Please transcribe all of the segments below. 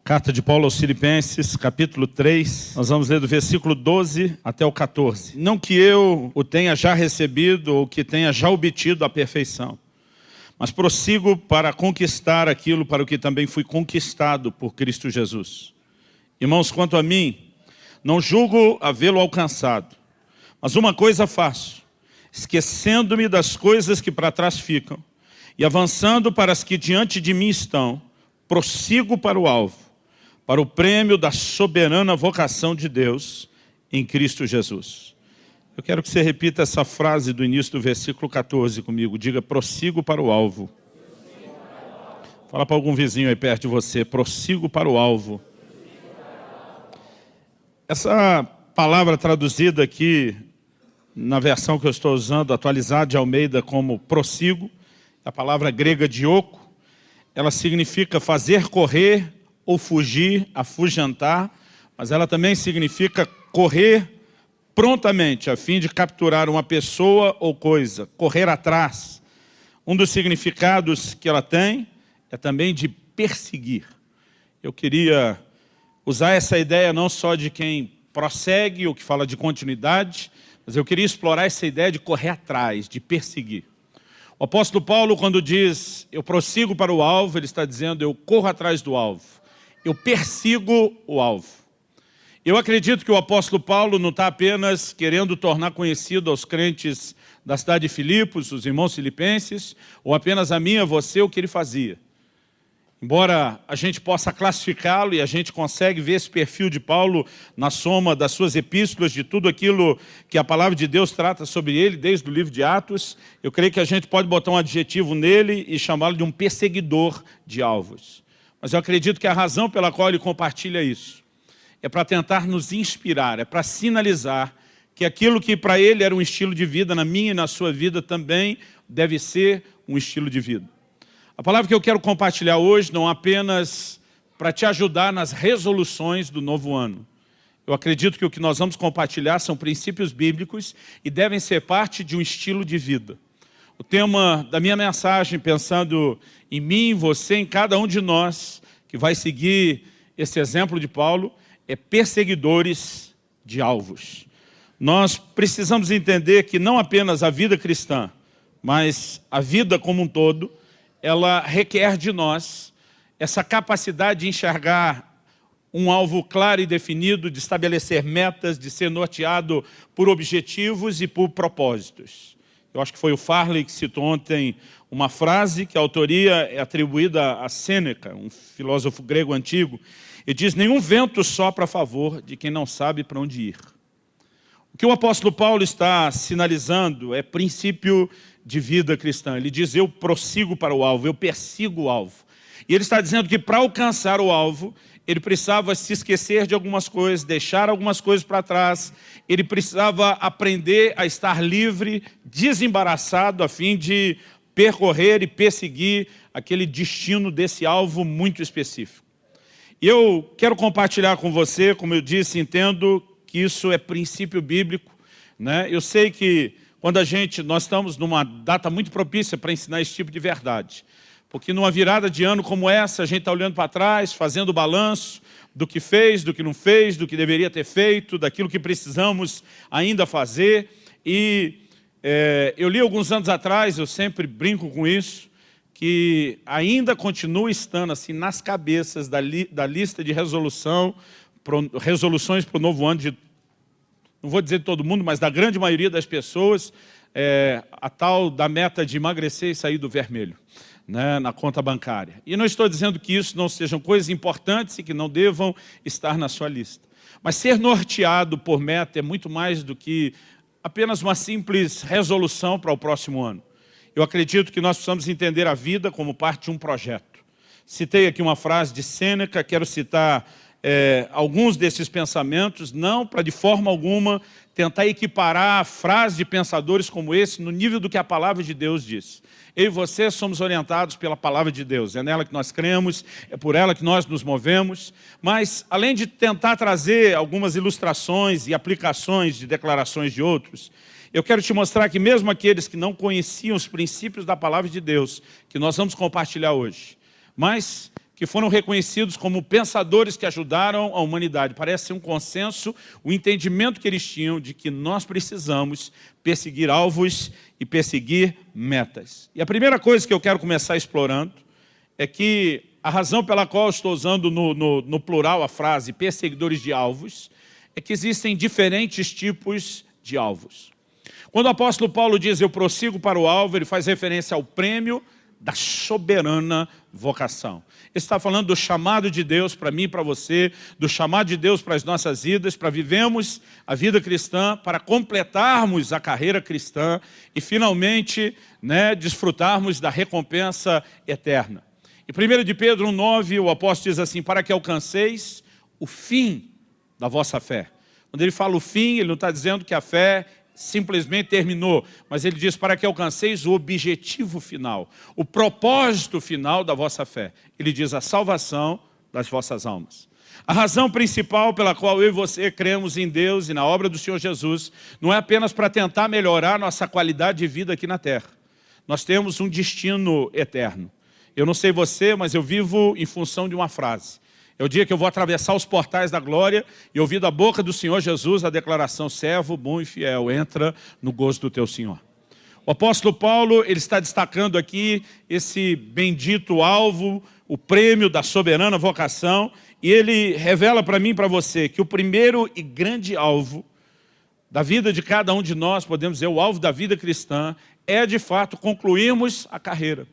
Carta de Paulo aos Filipenses, capítulo 3, nós vamos ler do versículo 12 até o 14. Não que eu o tenha já recebido ou que tenha já obtido a perfeição, mas prossigo para conquistar aquilo para o que também fui conquistado por Cristo Jesus. Irmãos, quanto a mim, não julgo havê-lo alcançado, mas uma coisa faço, esquecendo-me das coisas que para trás ficam e avançando para as que diante de mim estão, prossigo para o alvo, para o prêmio da soberana vocação de Deus em Cristo Jesus. Eu quero que você repita essa frase do início do versículo 14 comigo. Diga, prossigo para o alvo. Fala para algum vizinho aí perto de você, prossigo para o alvo. Essa palavra traduzida aqui, na versão que eu estou usando, atualizada de Almeida como prossigo, a palavra grega dioko, ela significa fazer correr ou fugir, afugentar, mas ela também significa correr prontamente, a fim de capturar uma pessoa ou coisa, correr atrás. Um dos significados que ela tem é também de perseguir. Eu queria usar essa ideia não só de quem prossegue ou que fala de continuidade, mas eu queria explorar essa ideia de correr atrás, de perseguir. O apóstolo Paulo, quando diz, eu prossigo para o alvo, ele está dizendo, eu corro atrás do alvo. Eu persigo o alvo. Eu acredito que o apóstolo Paulo não está apenas querendo tornar conhecido aos crentes da cidade de Filipos, os irmãos filipenses, ou apenas a mim e a você o que ele fazia. Embora a gente possa classificá-lo e a gente consegue ver esse perfil de Paulo na soma das suas epístolas, de tudo aquilo que a palavra de Deus trata sobre ele, desde o livro de Atos, eu creio que a gente pode botar um adjetivo nele e chamá-lo de um perseguidor de alvos. Mas eu acredito que a razão pela qual ele compartilha isso é para tentar nos inspirar, é para sinalizar que aquilo que para ele era um estilo de vida, na minha e na sua vida também deve ser um estilo de vida. A palavra que eu quero compartilhar hoje não é apenas para te ajudar nas resoluções do novo ano. Eu acredito que o que nós vamos compartilhar são princípios bíblicos e devem ser parte de um estilo de vida. O tema da minha mensagem, pensando em mim, em você, em cada um de nós, que vai seguir esse exemplo de Paulo, é perseguidores de alvos. Nós precisamos entender que não apenas a vida cristã, mas a vida como um todo, ela requer de nós essa capacidade de enxergar um alvo claro e definido, de estabelecer metas, de ser norteado por objetivos e por propósitos. Eu acho que foi o Farley que citou ontem uma frase que a autoria é atribuída a Sêneca, um filósofo grego antigo, e diz, nenhum vento sopra a favor de quem não sabe para onde ir. O que o apóstolo Paulo está sinalizando é princípio de vida cristã. Ele diz, eu prossigo para o alvo, eu persigo o alvo. E ele está dizendo que para alcançar o alvo, ele precisava se esquecer de algumas coisas, deixar algumas coisas para trás. Ele precisava aprender a estar livre, desembaraçado, a fim de percorrer e perseguir aquele destino desse alvo muito específico. E eu quero compartilhar com você, como eu disse, entendo que isso é princípio bíblico, né? Eu sei que quando nós estamos numa data muito propícia para ensinar esse tipo de verdade. Porque numa virada de ano como essa, a gente está olhando para trás, fazendo o balanço do que fez, do que não fez, do que deveria ter feito, daquilo que precisamos ainda fazer. E eu li alguns anos atrás, eu sempre brinco com isso, que ainda continua estando assim nas cabeças da lista de resoluções para o novo ano, não vou dizer de todo mundo, mas da grande maioria das pessoas, a tal da meta de emagrecer e sair do vermelho, né, na conta bancária. E não estou dizendo que isso não sejam coisas importantes e que não devam estar na sua lista. Mas ser norteado por meta é muito mais do que apenas uma simples resolução para o próximo ano. Eu acredito que nós precisamos entender a vida como parte de um projeto. Citei aqui uma frase de Sêneca, quero citar alguns desses pensamentos, não para de forma alguma tentar equiparar frases de pensadores como esse no nível do que a palavra de Deus diz. Eu e você somos orientados pela palavra de Deus, é nela que nós cremos, é por ela que nós nos movemos, mas além de tentar trazer algumas ilustrações e aplicações de declarações de outros, eu quero te mostrar que mesmo aqueles que não conheciam os princípios da palavra de Deus, que nós vamos compartilhar hoje, mas que foram reconhecidos como pensadores que ajudaram a humanidade. Parece ser um consenso, o entendimento que eles tinham de que nós precisamos perseguir alvos e perseguir metas. E a primeira coisa que eu quero começar explorando é que a razão pela qual eu estou usando no plural a frase perseguidores de alvos é que existem diferentes tipos de alvos. Quando o apóstolo Paulo diz eu prossigo para o alvo, ele faz referência ao prêmio da soberana vocação. Ele está falando do chamado de Deus para mim e para você, do chamado de Deus para as nossas vidas, para vivermos a vida cristã, para completarmos a carreira cristã e finalmente desfrutarmos da recompensa eterna. Em 1 de Pedro 1,9, o apóstolo diz assim, para que alcanceis o fim da vossa fé. Quando ele fala o fim, ele não está dizendo que a fé simplesmente terminou, mas ele diz para que alcanceis o objetivo final, o propósito final da vossa fé. Ele diz a salvação das vossas almas. A razão principal pela qual eu e você cremos em Deus e na obra do Senhor Jesus não é apenas para tentar melhorar nossa qualidade de vida aqui na terra. Nós temos um destino eterno. Eu não sei você, mas eu vivo em função de uma frase. É o dia que eu vou atravessar os portais da glória e ouvir da boca do Senhor Jesus a declaração, servo bom e fiel, entra no gozo do teu Senhor. O apóstolo Paulo, ele está destacando aqui esse bendito alvo, o prêmio da soberana vocação, e ele revela para mim e para você que o primeiro e grande alvo da vida de cada um de nós, podemos dizer, o alvo da vida cristã, é de fato concluirmos a carreira.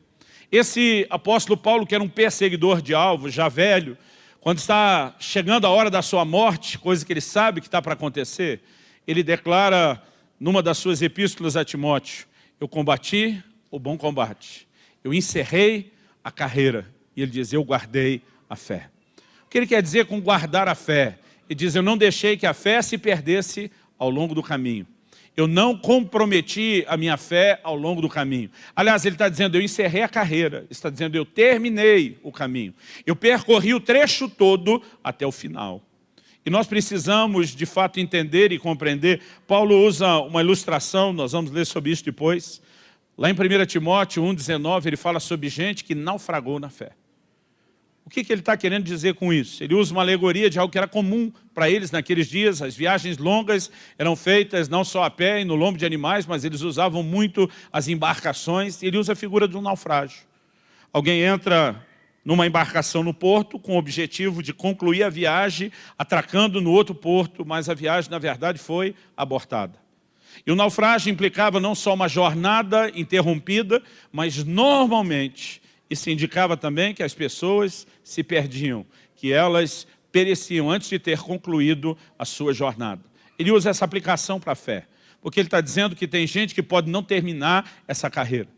Esse apóstolo Paulo, que era um perseguidor de alvos, já velho, quando está chegando a hora da sua morte, coisa que ele sabe que está para acontecer, ele declara numa das suas epístolas a Timóteo, eu combati o bom combate, eu encerrei a carreira, e ele diz, eu guardei a fé. O que ele quer dizer com guardar a fé? Ele diz, eu não deixei que a fé se perdesse ao longo do caminho. Eu não comprometi a minha fé ao longo do caminho. Aliás, ele está dizendo, eu encerrei a carreira. Ele está dizendo, eu terminei o caminho. Eu percorri o trecho todo até o final. E nós precisamos, de fato, entender e compreender. Paulo usa uma ilustração, nós vamos ler sobre isso depois. Lá em 1 Timóteo 1,19, ele fala sobre gente que naufragou na fé. O que ele está querendo dizer com isso? Ele usa uma alegoria de algo que era comum para eles naqueles dias. As viagens longas eram feitas não só a pé e no lombo de animais, mas eles usavam muito as embarcações. E ele usa a figura de um naufrágio. Alguém entra numa embarcação no porto com o objetivo de concluir a viagem, atracando no outro porto, mas a viagem, na verdade, foi abortada. E o naufrágio implicava não só uma jornada interrompida, mas normalmente isso indicava também que as pessoas se perdiam, que elas pereciam antes de ter concluído a sua jornada. Ele usa essa aplicação para a fé, porque ele está dizendo que tem gente que pode não terminar essa carreira.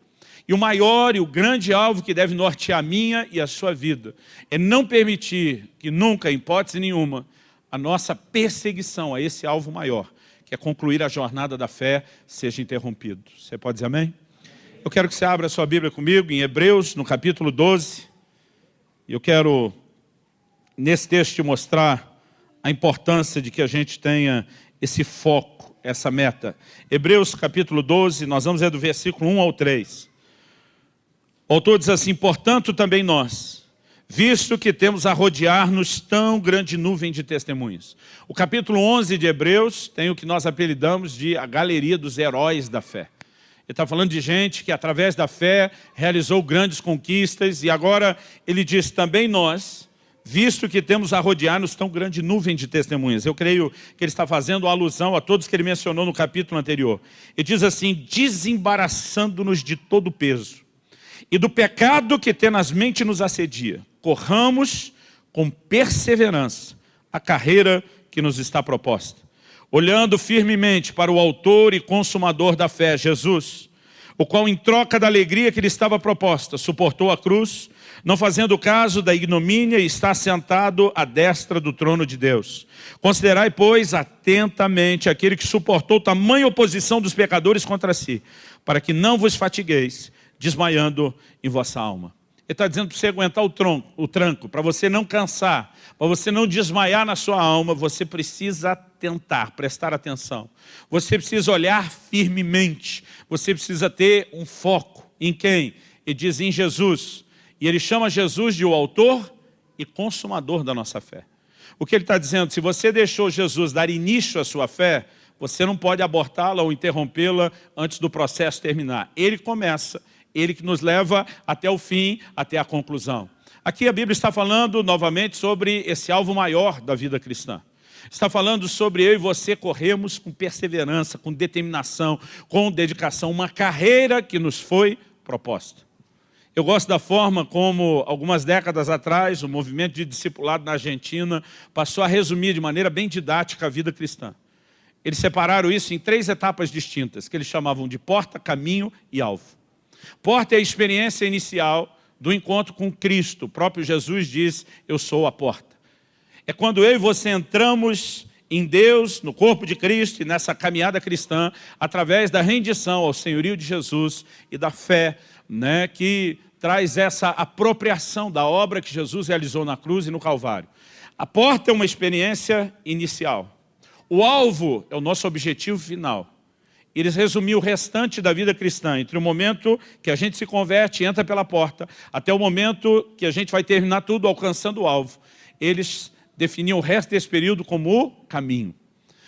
E o maior e o grande alvo que deve nortear a minha e a sua vida é não permitir que nunca, em hipótese nenhuma, a nossa perseguição a esse alvo maior, que é concluir a jornada da fé, seja interrompido. Você pode dizer amém? Eu quero que você abra a sua Bíblia comigo em Hebreus, no capítulo 12. Eu quero, nesse texto, te mostrar a importância de que a gente tenha esse foco, essa meta. Hebreus, capítulo 12, nós vamos ler do versículo 1 ao 3. O autor diz assim, portanto também nós, visto que temos a rodear-nos tão grande nuvem de testemunhas. O capítulo 11 de Hebreus tem o que nós apelidamos de a galeria dos heróis da fé. Ele está falando de gente que através da fé realizou grandes conquistas e agora ele diz também nós, visto que temos a rodear-nos tão grande nuvem de testemunhas. Eu creio que ele está fazendo alusão a todos que ele mencionou no capítulo anterior. Ele diz assim, desembaraçando-nos de todo o peso e do pecado que tenazmente nos assedia, corramos com perseverança a carreira que nos está proposta. Olhando firmemente para o autor e consumador da fé, Jesus, o qual em troca da alegria que lhe estava proposta, suportou a cruz, não fazendo caso da ignomínia e está sentado à destra do trono de Deus. Considerai, pois, atentamente aquele que suportou tamanha oposição dos pecadores contra si, para que não vos fatigueis, desmaiando em vossa alma. Ele está dizendo para você aguentar o tranco, para você não cansar, para você não desmaiar na sua alma, você precisa tentar, prestar atenção. Você precisa olhar firmemente, você precisa ter um foco. Em quem? Ele diz em Jesus. E ele chama Jesus de o autor e consumador da nossa fé. O que ele está dizendo? Se você deixou Jesus dar início à sua fé, você não pode abortá-la ou interrompê-la antes do processo terminar. Ele começa, ele que nos leva até o fim, até a conclusão. Aqui a Bíblia está falando novamente sobre esse alvo maior da vida cristã. Está falando sobre eu e você corrermos com perseverança, com determinação, com dedicação, uma carreira que nos foi proposta. Eu gosto da forma como, algumas décadas atrás, o movimento de discipulado na Argentina passou a resumir de maneira bem didática a vida cristã. Eles separaram isso em 3 etapas distintas, que eles chamavam de porta, caminho e alvo. Porta é a experiência inicial do encontro com Cristo. O próprio Jesus diz, eu sou a porta. É quando eu e você entramos em Deus, no corpo de Cristo e nessa caminhada cristã, através da rendição ao senhorio de Jesus e da fé, né, que traz essa apropriação da obra que Jesus realizou na cruz e no Calvário. A porta é uma experiência inicial. O alvo é o nosso objetivo final. Eles resumiram o restante da vida cristã, entre o momento que a gente se converte e entra pela porta, até o momento que a gente vai terminar tudo alcançando o alvo. Eles definiam o resto desse período como o caminho.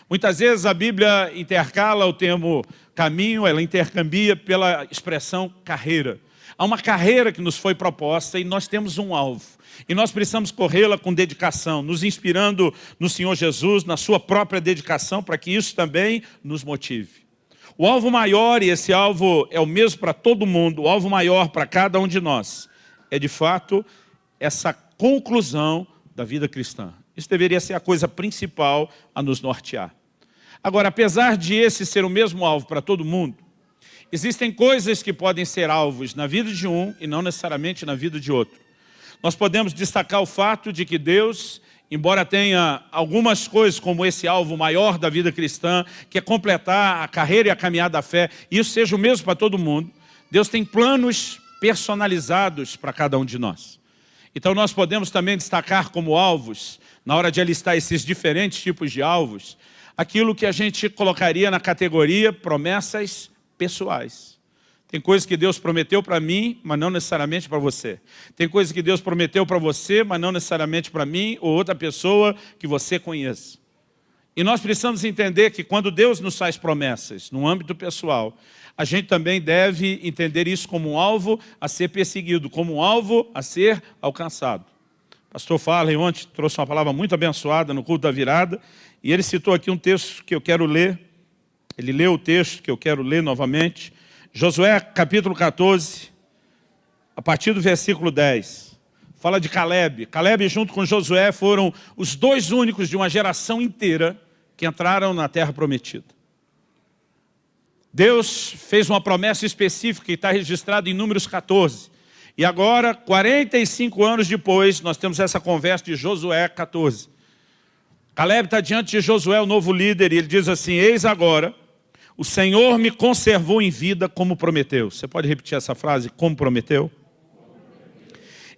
Muitas vezes a Bíblia intercala o termo caminho, ela intercambia pela expressão carreira. Há uma carreira que nos foi proposta e nós temos um alvo. E nós precisamos corrê-la com dedicação, nos inspirando no Senhor Jesus, na sua própria dedicação, para que isso também nos motive. O alvo maior, e esse alvo é o mesmo para todo mundo, o alvo maior para cada um de nós, é de fato essa conclusão da vida cristã. Isso deveria ser a coisa principal a nos nortear. Agora, apesar de esse ser o mesmo alvo para todo mundo, existem coisas que podem ser alvos na vida de um e não necessariamente na vida de outro. Nós podemos destacar o fato de que Deus, embora tenha algumas coisas como esse alvo maior da vida cristã, que é completar a carreira e a caminhada da fé, e isso seja o mesmo para todo mundo, Deus tem planos personalizados para cada um de nós. Então nós podemos também destacar como alvos, na hora de alistar esses diferentes tipos de alvos, aquilo que a gente colocaria na categoria promessas pessoais. Tem coisas que Deus prometeu para mim, mas não necessariamente para você. Tem coisas que Deus prometeu para você, mas não necessariamente para mim ou outra pessoa que você conheça. E nós precisamos entender que quando Deus nos faz promessas no âmbito pessoal, a gente também deve entender isso como um alvo a ser perseguido, como um alvo a ser alcançado. O pastor Farley ontem trouxe uma palavra muito abençoada no culto da virada, e ele citou aqui um texto que eu quero ler. Ele leu o texto que eu quero ler novamente. Josué capítulo 14, a partir do versículo 10. Fala de Caleb. Caleb junto com Josué foram os 2 únicos de uma geração inteira que entraram na terra prometida. Deus fez uma promessa específica que está registrada em Números 14. E agora, 45 anos depois, nós temos essa conversa de Josué 14. Caleb está diante de Josué, o novo líder, e ele diz assim, eis agora, o Senhor me conservou em vida como prometeu. Você pode repetir essa frase, como prometeu?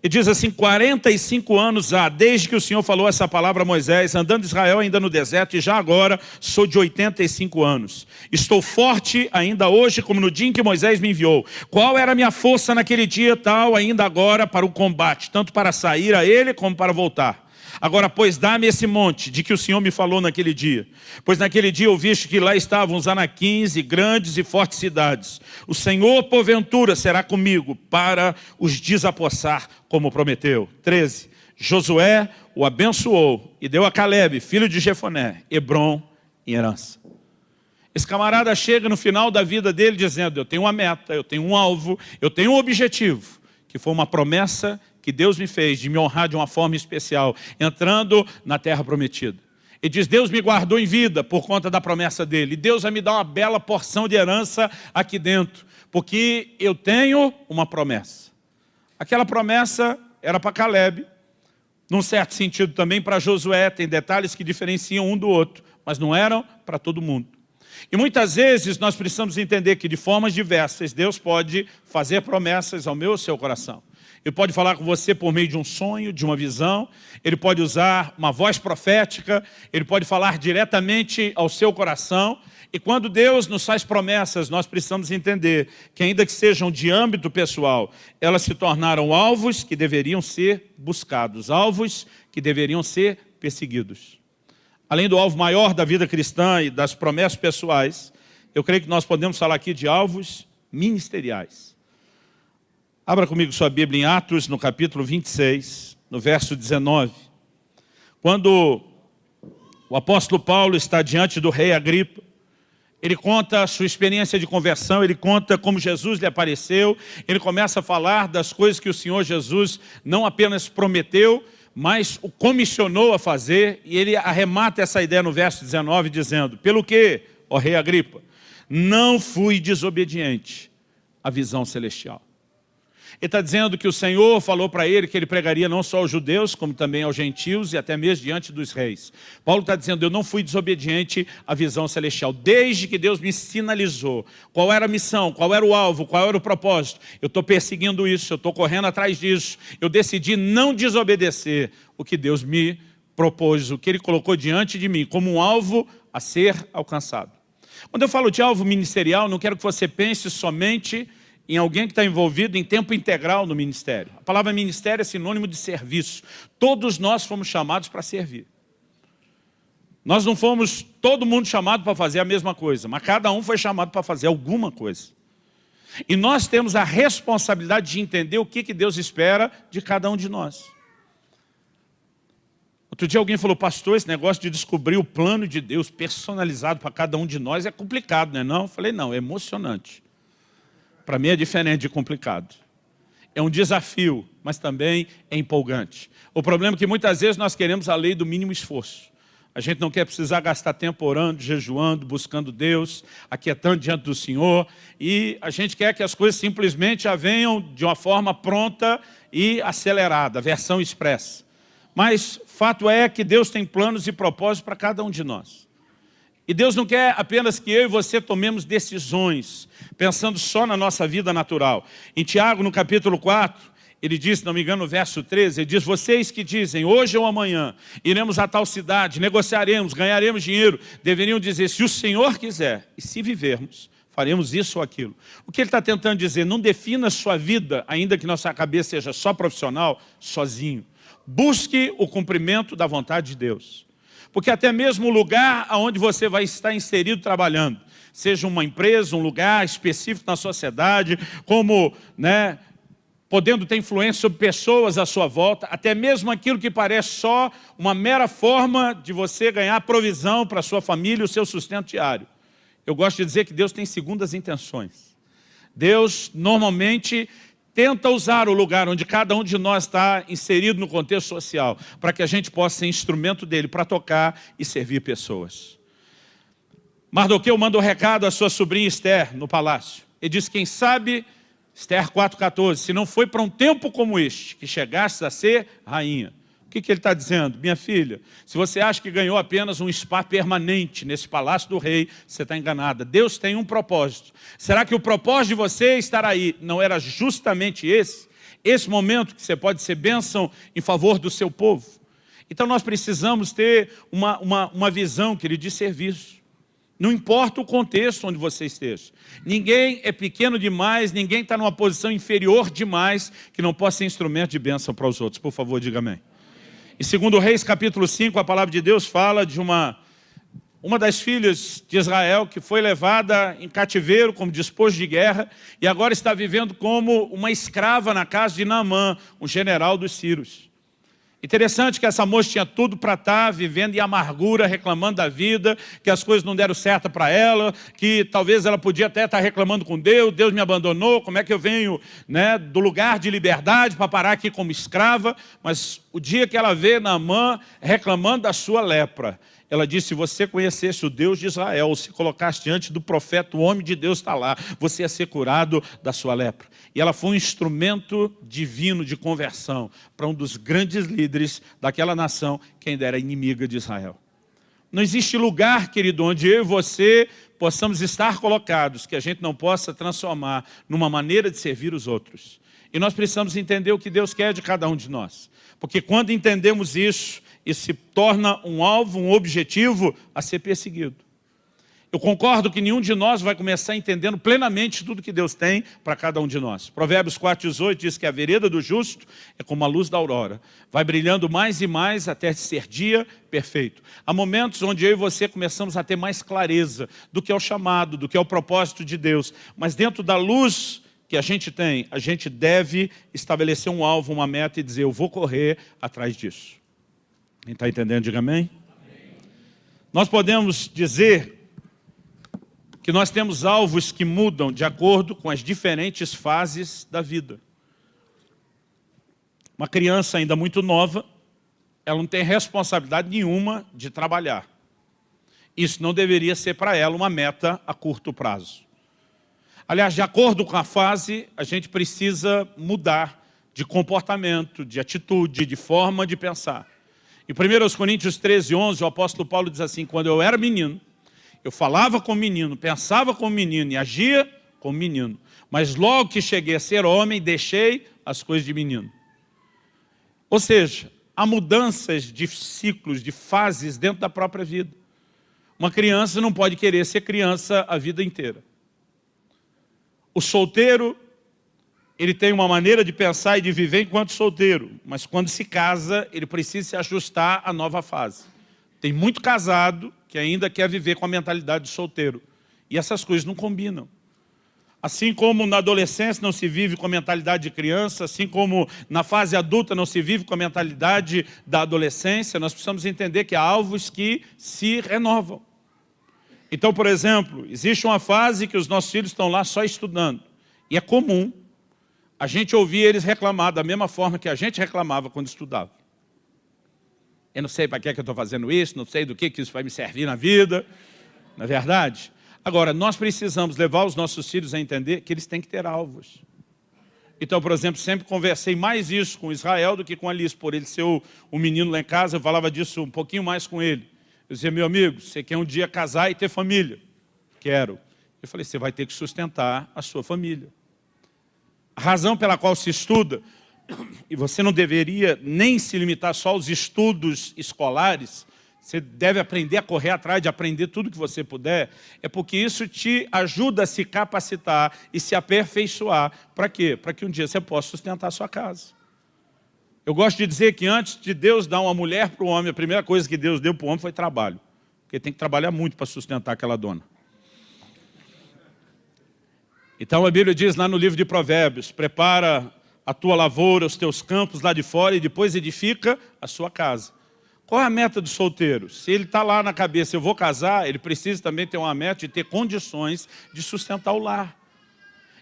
E diz assim, 45 anos há, desde que o Senhor falou essa palavra a Moisés, andando Israel ainda no deserto, e já agora sou de 85 anos. Estou forte ainda hoje, como no dia em que Moisés me enviou. Qual era a minha força naquele dia, tal ainda agora para o combate, tanto para sair a ele como para voltar. Agora, pois, dá-me esse monte de que o Senhor me falou naquele dia. Pois naquele dia eu vi que lá estavam os anaquins e grandes e fortes cidades. O Senhor, porventura, será comigo para os desapossar, como prometeu. 13. Josué o abençoou e deu a Caleb, filho de Jefoné, Hebrom em herança. Esse camarada chega no final da vida dele dizendo, eu tenho uma meta, eu tenho um alvo, eu tenho um objetivo, que foi uma promessa que Deus me fez de me honrar de uma forma especial, entrando na terra prometida. E diz, Deus me guardou em vida por conta da promessa dele. E Deus vai me dar uma bela porção de herança aqui dentro, porque eu tenho uma promessa. Aquela promessa era para Caleb, num certo sentido também para Josué, tem detalhes que diferenciam um do outro, mas não eram para todo mundo. E muitas vezes nós precisamos entender que de formas diversas Deus pode fazer promessas ao meu e ao seu coração. Ele pode falar com você por meio de um sonho, de uma visão. Ele pode usar uma voz profética. Ele pode falar diretamente ao seu coração. E quando Deus nos faz promessas, nós precisamos entender que, ainda que sejam de âmbito pessoal, elas se tornaram alvos que deveriam ser buscados, alvos que deveriam ser perseguidos. Além do alvo maior da vida cristã e das promessas pessoais, eu creio que nós podemos falar aqui de alvos ministeriais. Abra comigo sua Bíblia em Atos, no capítulo 26, no verso 19. Quando o apóstolo Paulo está diante do rei Agripa, ele conta a sua experiência de conversão, ele conta como Jesus lhe apareceu, ele começa a falar das coisas que o Senhor Jesus não apenas prometeu, mas o comissionou a fazer, e ele arremata essa ideia no verso 19, dizendo: pelo que, ó rei Agripa, não fui desobediente à visão celestial. Ele está dizendo que o Senhor falou para ele que ele pregaria não só aos judeus, como também aos gentios e até mesmo diante dos reis. Paulo está dizendo: eu não fui desobediente à visão celestial. Desde que Deus me sinalizou qual era a missão, qual era o alvo, qual era o propósito, eu estou perseguindo isso, eu estou correndo atrás disso. Eu decidi não desobedecer o que Deus me propôs, o que Ele colocou diante de mim, como um alvo a ser alcançado. Quando eu falo de alvo ministerial, não quero que você pense somente em alguém que está envolvido em tempo integral no ministério. A palavra ministério é sinônimo de serviço. Todos nós fomos chamados para servir. Nós não fomos todo mundo chamado para fazer a mesma coisa, mas cada um foi chamado para fazer alguma coisa. E nós temos a responsabilidade de entender o que Deus espera de cada um de nós. Outro dia alguém falou: pastor, esse negócio de descobrir o plano de Deus personalizado para cada um de nós é complicado, não é não? Eu falei: não, é emocionante. Para mim é diferente de complicado. É um desafio, mas também é empolgante. O problema é que muitas vezes nós queremos a lei do mínimo esforço. A gente não quer precisar gastar tempo orando, jejuando, buscando Deus, aquietando diante do Senhor. E a gente quer que as coisas simplesmente já venham de uma forma pronta e acelerada, versão expressa. Mas fato é que Deus tem planos e propósitos para cada um de nós. E Deus não quer apenas que eu e você tomemos decisões, pensando só na nossa vida natural. Em Tiago, no capítulo 4, ele diz, se não me engano, no verso 13, ele diz: vocês que dizem, hoje ou amanhã, iremos a tal cidade, negociaremos, ganharemos dinheiro, deveriam dizer, se o Senhor quiser, e se vivermos, faremos isso ou aquilo. O que ele está tentando dizer? Não defina a sua vida, ainda que nossa cabeça seja só profissional, sozinho. Busque o cumprimento da vontade de Deus. Porque até mesmo o lugar onde você vai estar inserido trabalhando, seja uma empresa, um lugar específico na sociedade, como, podendo ter influência sobre pessoas à sua volta, até mesmo aquilo que parece só uma mera forma de você ganhar provisão para a sua família e o seu sustento diário. Eu gosto de dizer que Deus tem segundas intenções. Deus normalmente tenta usar o lugar onde cada um de nós está inserido no contexto social, para que a gente possa ser instrumento dele para tocar e servir pessoas. Mardoqueu manda um recado à sua sobrinha Esther no palácio. Ele diz: quem sabe, Esther 4,14, se não foi para um tempo como este, que chegaste a ser rainha. O que ele está dizendo? Minha filha, se você acha que ganhou apenas um spa permanente nesse palácio do rei, você está enganada. Deus tem um propósito. Será que o propósito de você estar aí não era justamente esse? Esse momento que você pode ser bênção em favor do seu povo? Então nós precisamos ter uma visão, querido, de serviço. Não importa o contexto onde você esteja. Ninguém é pequeno demais, ninguém está numa posição inferior demais que não possa ser instrumento de bênção para os outros. Por favor, diga amém. Em 2 Reis, capítulo 5, a palavra de Deus fala de uma das filhas de Israel que foi levada em cativeiro como despojo de guerra e agora está vivendo como uma escrava na casa de Naamã, um general dos sírios. Interessante que essa moça tinha tudo para estar vivendo em amargura, reclamando da vida, que as coisas não deram certo para ela, que talvez ela podia até estar reclamando com Deus, Deus me abandonou, como é que eu venho do lugar de liberdade para parar aqui como escrava? Mas o dia que ela vê Naamã reclamando da sua lepra, ela disse: se você conhecesse o Deus de Israel, se colocasse diante do profeta, o homem de Deus está lá, você ia ser curado da sua lepra. E ela foi um instrumento divino de conversão para um dos grandes líderes daquela nação, que ainda era inimiga de Israel. Não existe lugar, querido, onde eu e você possamos estar colocados, que a gente não possa transformar numa maneira de servir os outros. E nós precisamos entender o que Deus quer de cada um de nós. Porque quando entendemos isso se torna um alvo, um objetivo a ser perseguido. Eu concordo que nenhum de nós vai começar entendendo plenamente tudo que Deus tem para cada um de nós. Provérbios 4,18 diz que a vereda do justo é como a luz da aurora. Vai brilhando mais e mais até ser dia perfeito. Há momentos onde eu e você começamos a ter mais clareza do que é o chamado, do que é o propósito de Deus. Mas dentro da luz que a gente tem, a gente deve estabelecer um alvo, uma meta e dizer, eu vou correr atrás disso. Quem está entendendo, diga amém. Nós podemos dizer que nós temos alvos que mudam de acordo com as diferentes fases da vida. Uma criança ainda muito nova, ela não tem responsabilidade nenhuma de trabalhar. Isso não deveria ser para ela uma meta a curto prazo. Aliás, de acordo com a fase, a gente precisa mudar de comportamento, de atitude, de forma de pensar. Em 1 Coríntios 13:11, o apóstolo Paulo diz assim, quando eu era menino, eu falava como menino, pensava como menino e agia como menino. Mas logo que cheguei a ser homem, deixei as coisas de menino. Ou seja, há mudanças de ciclos, de fases dentro da própria vida. Uma criança não pode querer ser criança a vida inteira. O solteiro, ele tem uma maneira de pensar e de viver enquanto solteiro. Mas quando se casa, ele precisa se ajustar à nova fase. Tem muito casado que ainda quer viver com a mentalidade de solteiro. E essas coisas não combinam. Assim como na adolescência não se vive com a mentalidade de criança, assim como na fase adulta não se vive com a mentalidade da adolescência, nós precisamos entender que há alvos que se renovam. Então, por exemplo, existe uma fase que os nossos filhos estão lá só estudando. E é comum a gente ouvir eles reclamar da mesma forma que a gente reclamava quando estudava. Eu não sei para que eu estou fazendo isso, não sei do que isso vai me servir na vida. Não é verdade? Agora, nós precisamos levar os nossos filhos a entender que eles têm que ter alvos. Então, por exemplo, sempre conversei mais isso com Israel do que com Alice. Por ele ser o menino lá em casa, eu falava disso um pouquinho mais com ele. Eu dizia, meu amigo, você quer um dia casar e ter família? Quero. Eu falei, você vai ter que sustentar a sua família. A razão pela qual se estuda, e você não deveria nem se limitar só aos estudos escolares, você deve aprender a correr atrás de aprender tudo que você puder, é porque isso te ajuda a se capacitar e se aperfeiçoar. Para quê? Para que um dia você possa sustentar a sua casa. Eu gosto de dizer que antes de Deus dar uma mulher para o homem, a primeira coisa que Deus deu para o homem foi trabalho. Porque tem que trabalhar muito para sustentar aquela dona. Então a Bíblia diz lá no livro de Provérbios, prepara a tua lavoura, os teus campos lá de fora e depois edifica a sua casa. Qual é a meta do solteiro? Se ele está lá na cabeça, eu vou casar, ele precisa também ter uma meta de ter condições de sustentar o lar.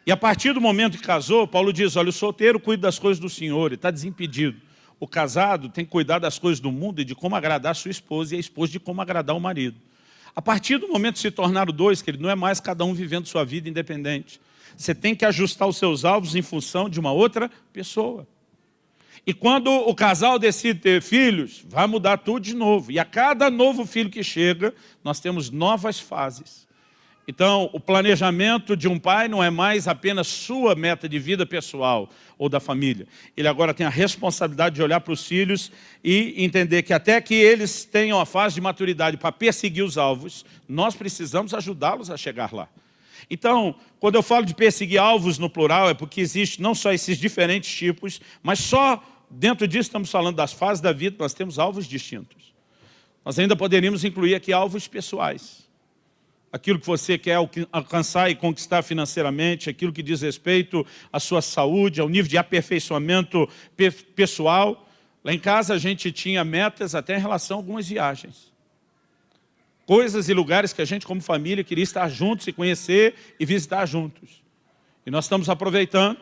E a partir do momento que casou, Paulo diz, olha, o solteiro cuida das coisas do Senhor, ele está desimpedido. O casado tem que cuidar das coisas do mundo e de como agradar a sua esposa e a esposa de como agradar o marido. A partir do momento de se tornar o dois, que ele não é mais cada um vivendo sua vida independente. Você tem que ajustar os seus alvos em função de uma outra pessoa. E quando o casal decide ter filhos, vai mudar tudo de novo. E a cada novo filho que chega, nós temos novas fases. Então, o planejamento de um pai não é mais apenas sua meta de vida pessoal ou da família. Ele agora tem a responsabilidade de olhar para os filhos e entender que até que eles tenham a fase de maturidade para perseguir os alvos, nós precisamos ajudá-los a chegar lá. Então, quando eu falo de perseguir alvos no plural, é porque existe não só esses diferentes tipos, mas só dentro disso estamos falando das fases da vida, nós temos alvos distintos. Nós ainda poderíamos incluir aqui alvos pessoais. Aquilo que você quer alcançar e conquistar financeiramente, aquilo que diz respeito à sua saúde, ao nível de aperfeiçoamento pessoal. Lá em casa a gente tinha metas até em relação a algumas viagens. Coisas e lugares que a gente como família queria estar juntos, se conhecer e visitar juntos. E nós estamos aproveitando.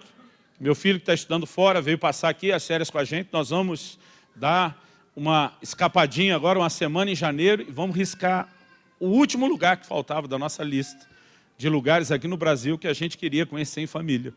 Meu filho que está estudando fora veio passar aqui as férias com a gente. Nós vamos dar uma escapadinha agora, uma semana em janeiro, e vamos riscar o último lugar que faltava da nossa lista de lugares aqui no Brasil que a gente queria conhecer em família.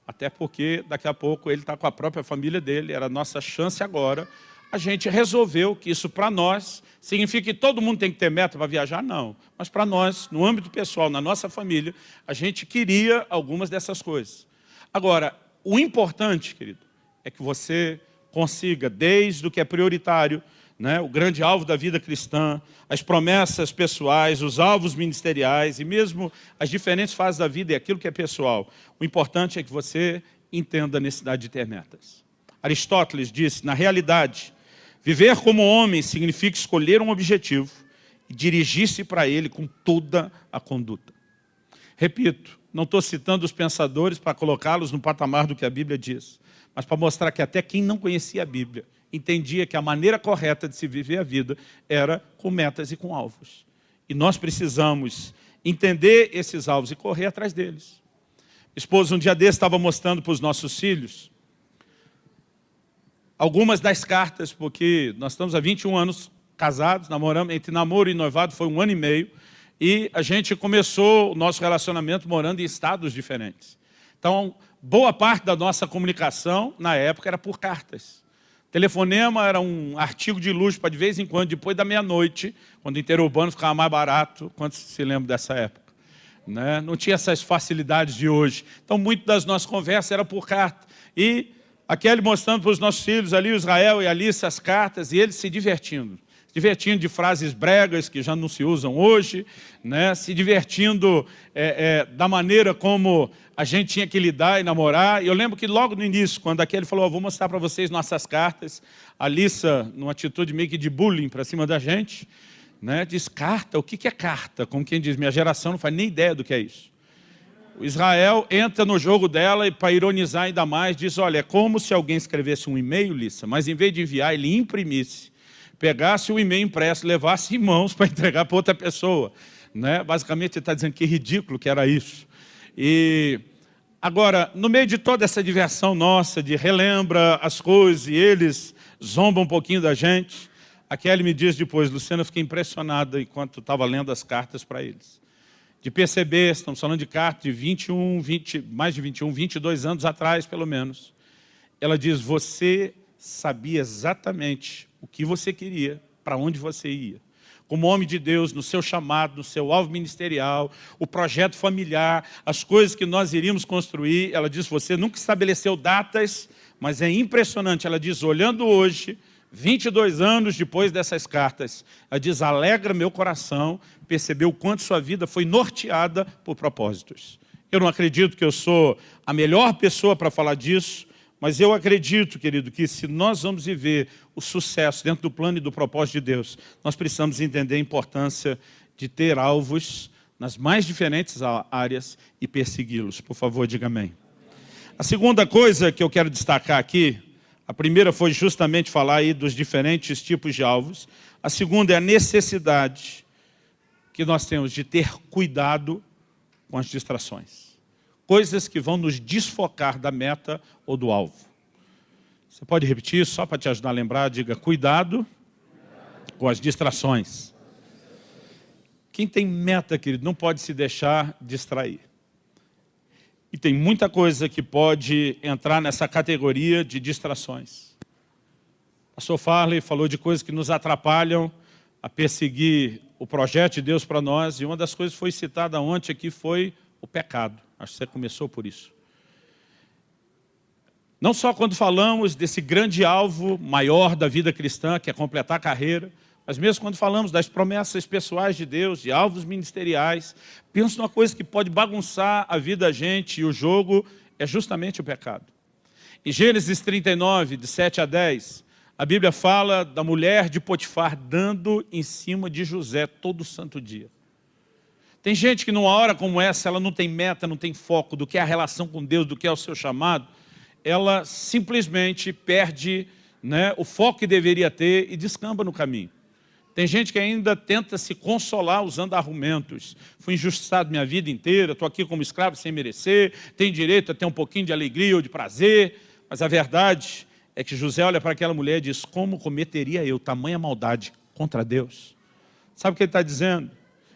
Até porque daqui a pouco ele está com a própria família dele, era a nossa chance agora. A gente resolveu que isso para nós significa que todo mundo tem que ter meta para viajar? Não. Mas para nós, no âmbito pessoal, na nossa família, a gente queria algumas dessas coisas. Agora, o importante, querido, é que você consiga, desde o que é prioritário, né, o grande alvo da vida cristã, as promessas pessoais, os alvos ministeriais e mesmo as diferentes fases da vida e aquilo que é pessoal. O importante é que você entenda a necessidade de ter metas. Aristóteles disse, na realidade, viver como homem significa escolher um objetivo e dirigir-se para ele com toda a conduta. Repito, não estou citando os pensadores para colocá-los no patamar do que a Bíblia diz, mas para mostrar que até quem não conhecia a Bíblia entendia que a maneira correta de se viver a vida era com metas e com alvos. E nós precisamos entender esses alvos e correr atrás deles. Minha esposa, um dia desse, estava mostrando para os nossos filhos algumas das cartas, porque nós estamos há 21 anos casados, namoramos, entre namoro e noivado foi 1 ano e meio, e a gente começou o nosso relacionamento morando em estados diferentes. Então, boa parte da nossa comunicação, na época, era por cartas. Telefonema era um artigo de luxo para, de vez em quando, depois da meia-noite, quando o interurbano ficava mais barato. Quantos se lembram dessa época? Né? Não tinha essas facilidades de hoje. Então, muito das nossas conversas era por carta. E a Kelly mostrando para os nossos filhos ali, o Israel e a Alice, as cartas, e eles se divertindo. Divertindo de frases bregas que já não se usam hoje, né? Se divertindo da maneira como a gente tinha que lidar e namorar. E eu lembro que logo no início, quando aquele falou, vou mostrar para vocês nossas cartas, a Alissa, numa atitude meio que de bullying para cima da gente, né? Diz, carta? O que é carta? Como quem diz, minha geração não faz nem ideia do que é isso. O Israel entra no jogo dela e, para ironizar ainda mais, diz, olha, é como se alguém escrevesse um e-mail, Lissa, mas em vez de enviar, ele imprimisse. Pegasse o e-mail impresso, levasse em mãos para entregar para outra pessoa. Né? Basicamente, ele está dizendo que ridículo que era isso. E agora, no meio de toda essa diversão nossa, de relembra as coisas, e eles zombam um pouquinho da gente, a Kelly me diz depois, Luciana, eu fiquei impressionada enquanto estava lendo as cartas para eles. De perceber, estamos falando de cartas de 22 anos atrás, pelo menos. Ela diz, você sabia exatamente o que você queria, para onde você ia. Como homem de Deus, no seu chamado, no seu alvo ministerial, o projeto familiar, as coisas que nós iríamos construir. Ela diz, você nunca estabeleceu datas, mas é impressionante. Ela diz, olhando hoje, 22 anos depois dessas cartas, ela diz, alegra meu coração perceber o quanto sua vida foi norteada por propósitos. Eu não acredito que eu sou a melhor pessoa para falar disso, mas eu acredito, querido, que se nós vamos viver o sucesso dentro do plano e do propósito de Deus, nós precisamos entender a importância de ter alvos nas mais diferentes áreas e persegui-los. Por favor, diga amém. A segunda coisa que eu quero destacar aqui, a primeira foi justamente falar aí dos diferentes tipos de alvos. A segunda é a necessidade que nós temos de ter cuidado com as distrações. Coisas que vão nos desfocar da meta ou do alvo. Você pode repetir, só para te ajudar a lembrar, diga, cuidado com as distrações. Quem tem meta, querido, não pode se deixar distrair. E tem muita coisa que pode entrar nessa categoria de distrações. O pastor Farley falou de coisas que nos atrapalham a perseguir o projeto de Deus para nós, e uma das coisas que foi citada ontem aqui foi o pecado. Acho que você começou por isso. Não só quando falamos desse grande alvo maior da vida cristã, que é completar a carreira, mas mesmo quando falamos das promessas pessoais de Deus, de alvos ministeriais, penso numa coisa que pode bagunçar a vida da gente, e o jogo é justamente o pecado. Em Gênesis 39, de 7 a 10, a Bíblia fala da mulher de Potifar dando em cima de José todo santo dia. Tem gente que numa hora como essa, ela não tem meta, não tem foco do que é a relação com Deus, do que é o seu chamado, ela simplesmente perde, né, o foco que deveria ter e descamba no caminho. Tem gente que ainda tenta se consolar usando argumentos. Fui injustiçado minha vida inteira, estou aqui como escravo sem merecer, tenho direito a ter um pouquinho de alegria ou de prazer. Mas a verdade é que José olha para aquela mulher e diz, como cometeria eu tamanha maldade contra Deus? Sabe o que ele está dizendo?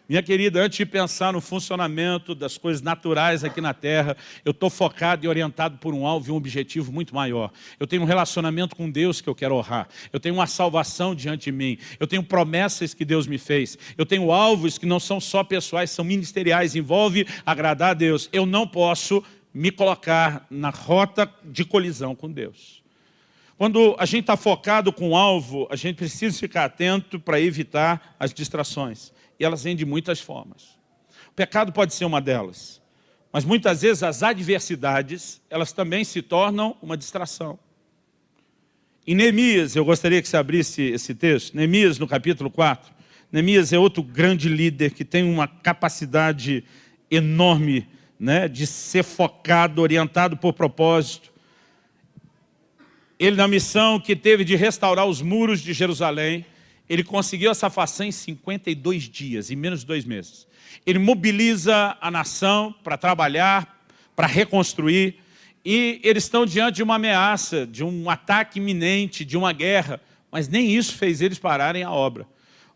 Minha querida, antes de pensar no funcionamento das coisas naturais aqui na terra, eu estou focado e orientado por um alvo e um objetivo muito maior. Eu tenho um relacionamento com Deus que eu quero honrar. Eu tenho uma salvação diante de mim. Eu tenho promessas que Deus me fez. Eu tenho alvos que não são só pessoais, são ministeriais, envolve agradar a Deus. Eu não posso me colocar na rota de colisão com Deus. Quando a gente está focado com o alvo, a gente precisa ficar atento para evitar as distrações. E elas vêm de muitas formas. O pecado pode ser uma delas. Mas muitas vezes as adversidades, elas também se tornam uma distração. Em Neemias, eu gostaria que você abrisse esse texto. Neemias, no capítulo 4. Neemias é outro grande líder que tem uma capacidade enorme, né, de ser focado, orientado por propósito. Ele, na missão que teve de restaurar os muros de Jerusalém, ele conseguiu essa façanha em 52 dias, em menos de 2 meses. Ele mobiliza a nação para trabalhar, para reconstruir, e eles estão diante de uma ameaça, de um ataque iminente, de uma guerra, mas nem isso fez eles pararem a obra.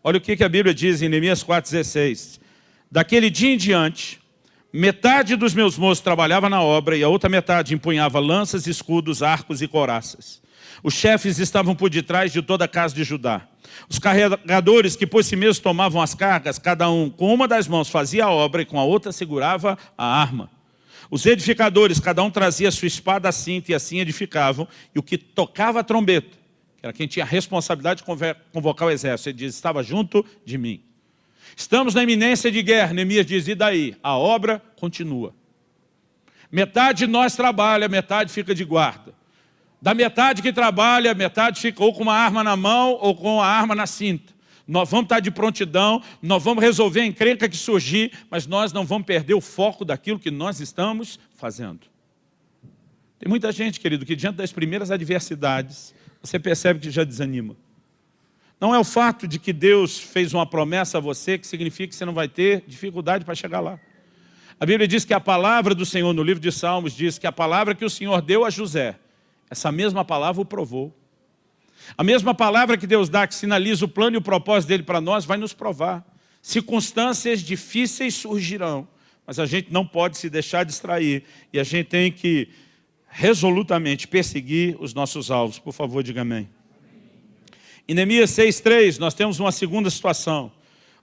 Olha o que a Bíblia diz em Neemias 4,16. Daquele dia em diante, metade dos meus moços trabalhava na obra e a outra metade empunhava lanças, escudos, arcos e couraças. Os chefes estavam por detrás de toda a casa de Judá. Os carregadores que por si mesmos tomavam as cargas, cada um com uma das mãos fazia a obra e com a outra segurava a arma. Os edificadores, cada um trazia sua espada à cinta e assim edificavam. E o que tocava a trombeta, que era quem tinha a responsabilidade de convocar o exército, ele diz, estava junto de mim. Estamos na iminência de guerra, Neemias diz, e daí? A obra continua. Metade de nós trabalha, metade fica de guarda. Da metade que trabalha, metade fica ou com uma arma na mão ou com a arma na cinta. Nós vamos estar de prontidão, nós vamos resolver a encrenca que surgir, mas nós não vamos perder o foco daquilo que nós estamos fazendo. Tem muita gente, querido, que diante das primeiras adversidades, você percebe que já desanima. Não é o fato de que Deus fez uma promessa a você que significa que você não vai ter dificuldade para chegar lá. A Bíblia diz que a palavra do Senhor, no livro de Salmos, diz que a palavra que o Senhor deu a José, essa mesma palavra o provou. A mesma palavra que Deus dá, que sinaliza o plano e o propósito dele para nós, vai nos provar. Circunstâncias difíceis surgirão, mas a gente não pode se deixar distrair e a gente tem que resolutamente perseguir os nossos alvos. Por favor, diga amém. Em Neemias 6,3, nós temos uma segunda situação,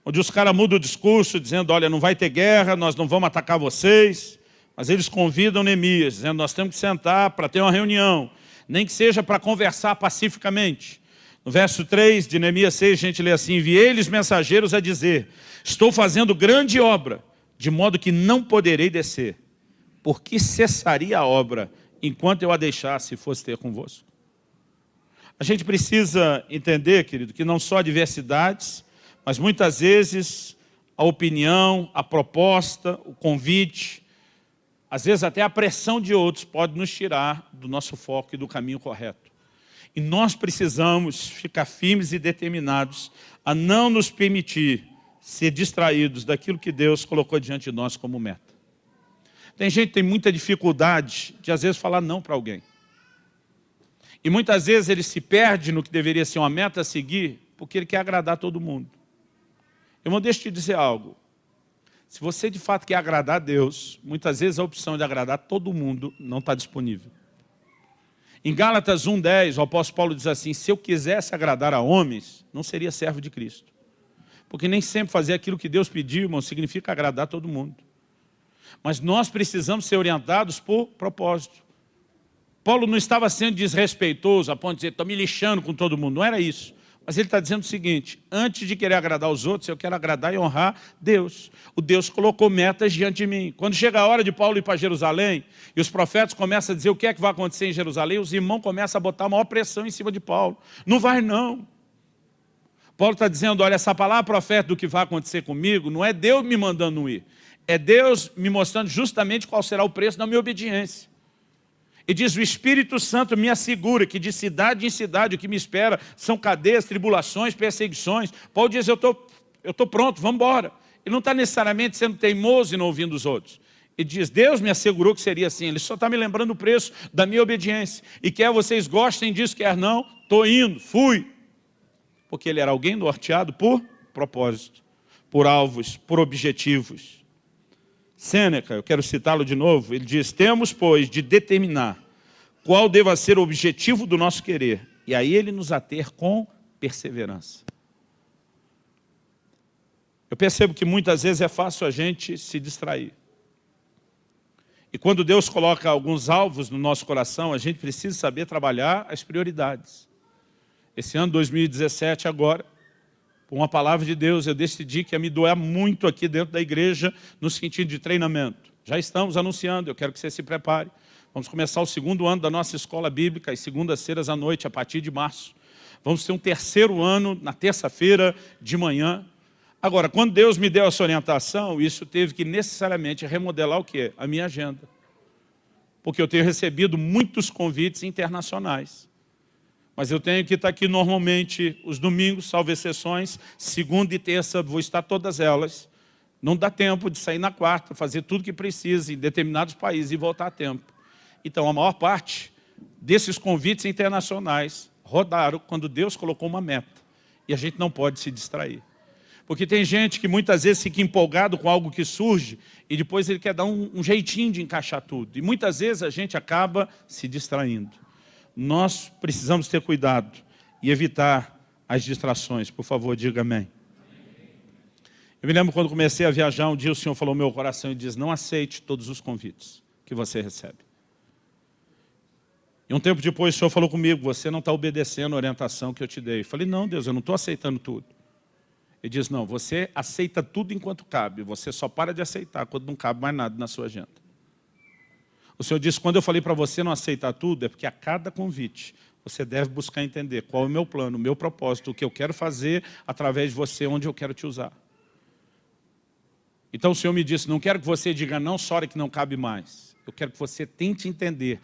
onde os caras mudam o discurso, dizendo, olha, não vai ter guerra, nós não vamos atacar vocês, mas eles convidam Neemias, dizendo, nós temos que sentar para ter uma reunião, nem que seja para conversar pacificamente. No verso 3 de Neemias 6, a gente lê assim, enviei-lhes mensageiros a dizer, estou fazendo grande obra, de modo que não poderei descer, porque cessaria a obra, enquanto eu a deixasse e fosse ter convosco. A gente precisa entender, querido, que não só adversidades, mas muitas vezes a opinião, a proposta, o convite, às vezes até a pressão de outros pode nos tirar do nosso foco e do caminho correto. E nós precisamos ficar firmes e determinados a não nos permitir ser distraídos daquilo que Deus colocou diante de nós como meta. Tem gente que tem muita dificuldade de às vezes falar não para alguém. E muitas vezes ele se perde no que deveria ser uma meta a seguir, porque ele quer agradar todo mundo. Irmão, deixa eu te dizer algo. Se você de fato quer agradar a Deus, muitas vezes a opção de agradar todo mundo não está disponível. Em Gálatas 1,10, o apóstolo Paulo diz assim, se eu quisesse agradar a homens, não seria servo de Cristo. Porque nem sempre fazer aquilo que Deus pediu, irmão, significa agradar todo mundo. Mas nós precisamos ser orientados por propósito. Paulo não estava sendo desrespeitoso a ponto de dizer, estou me lixando com todo mundo. Não era isso. Mas ele está dizendo o seguinte, antes de querer agradar os outros, eu quero agradar e honrar Deus. O Deus colocou metas diante de mim. Quando chega a hora de Paulo ir para Jerusalém, e os profetas começam a dizer o que é que vai acontecer em Jerusalém, os irmãos começam a botar a maior pressão em cima de Paulo. Não vai não. Paulo está dizendo, olha, essa palavra profética do que vai acontecer comigo, não é Deus me mandando ir. É Deus me mostrando justamente qual será o preço da minha obediência. E diz, o Espírito Santo me assegura que de cidade em cidade o que me espera são cadeias, tribulações, perseguições. Paulo diz, eu tô pronto, vamos embora. Ele não está necessariamente sendo teimoso e não ouvindo os outros. Ele diz, Deus me assegurou que seria assim. Ele só está me lembrando o preço da minha obediência. E quer vocês gostem disso, quer não, estou indo, fui. Porque ele era alguém norteado por propósito, por alvos, por objetivos. Sêneca, eu quero citá-lo de novo, ele diz, temos, pois, de determinar qual deva ser o objetivo do nosso querer, e a ele nos ater com perseverança. Eu percebo que muitas vezes é fácil a gente se distrair. E quando Deus coloca alguns alvos no nosso coração, a gente precisa saber trabalhar as prioridades. Esse ano 2017 agora, com uma palavra de Deus, eu decidi que ia me doer muito aqui dentro da igreja, no sentido de treinamento. Já estamos anunciando, eu quero que você se prepare. Vamos começar o 2º ano da nossa escola bíblica, às segundas-feiras à noite, a partir de março. Vamos ter um 3º ano, na terça-feira de manhã. Agora, quando Deus me deu essa orientação, isso teve que necessariamente remodelar o quê? A minha agenda. Porque eu tenho recebido muitos convites internacionais. Mas eu tenho que estar aqui normalmente os domingos, salvo exceções, segunda e terça, vou estar todas elas. Não dá tempo de sair na quarta, fazer tudo que precisa em determinados países e voltar a tempo. Então, a maior parte desses convites internacionais rodaram quando Deus colocou uma meta. E a gente não pode se distrair. Porque tem gente que muitas vezes fica empolgado com algo que surge e depois ele quer dar um jeitinho de encaixar tudo. E muitas vezes a gente acaba se distraindo. Nós precisamos ter cuidado e evitar as distrações. Por favor, diga amém. Eu me lembro quando comecei a viajar, um dia o Senhor falou no meu coração e disse: não aceite todos os convites que você recebe. E um tempo depois o Senhor falou comigo: você não está obedecendo a orientação que eu te dei. Eu falei: não, Deus, eu não estou aceitando tudo. Ele diz: não, você aceita tudo enquanto cabe, você só para de aceitar quando não cabe mais nada na sua agenda. O Senhor disse: quando eu falei para você não aceitar tudo, é porque a cada convite você deve buscar entender qual é o meu plano, o meu propósito, o que eu quero fazer através de você, onde eu quero te usar. Então o Senhor me disse: não quero que você diga não só hora que não cabe mais. Eu quero que você tente entender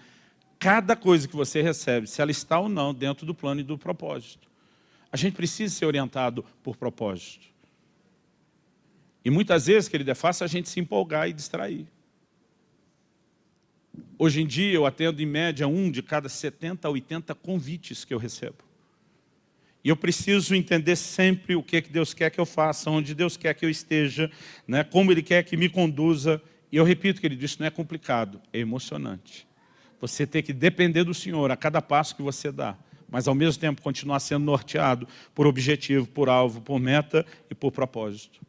cada coisa que você recebe, se ela está ou não dentro do plano e do propósito. A gente precisa ser orientado por propósito. E muitas vezes, querido, é fácil a gente se empolgar e distrair. Hoje em dia eu atendo em média 1 de cada 70 a 80 convites que eu recebo. E eu preciso entender sempre o que Deus quer que eu faça, onde Deus quer que eu esteja, né, como Ele quer que me conduza. E eu repito, querido, isso não é complicado, é emocionante. Você tem que depender do Senhor a cada passo que você dá, mas ao mesmo tempo continuar sendo norteado por objetivo, por alvo, por meta e por propósito.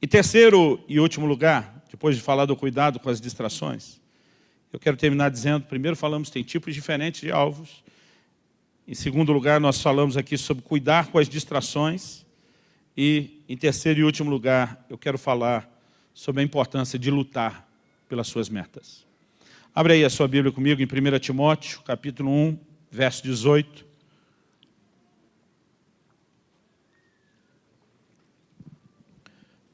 E terceiro e último lugar, depois de falar do cuidado com as distrações, eu quero terminar dizendo: primeiro falamos que tem tipos diferentes de alvos. Em segundo lugar, nós falamos aqui sobre cuidar com as distrações. E em terceiro e último lugar, eu quero falar sobre a importância de lutar pelas suas metas. Abre aí a sua Bíblia comigo em 1 Timóteo, capítulo 1, verso 18.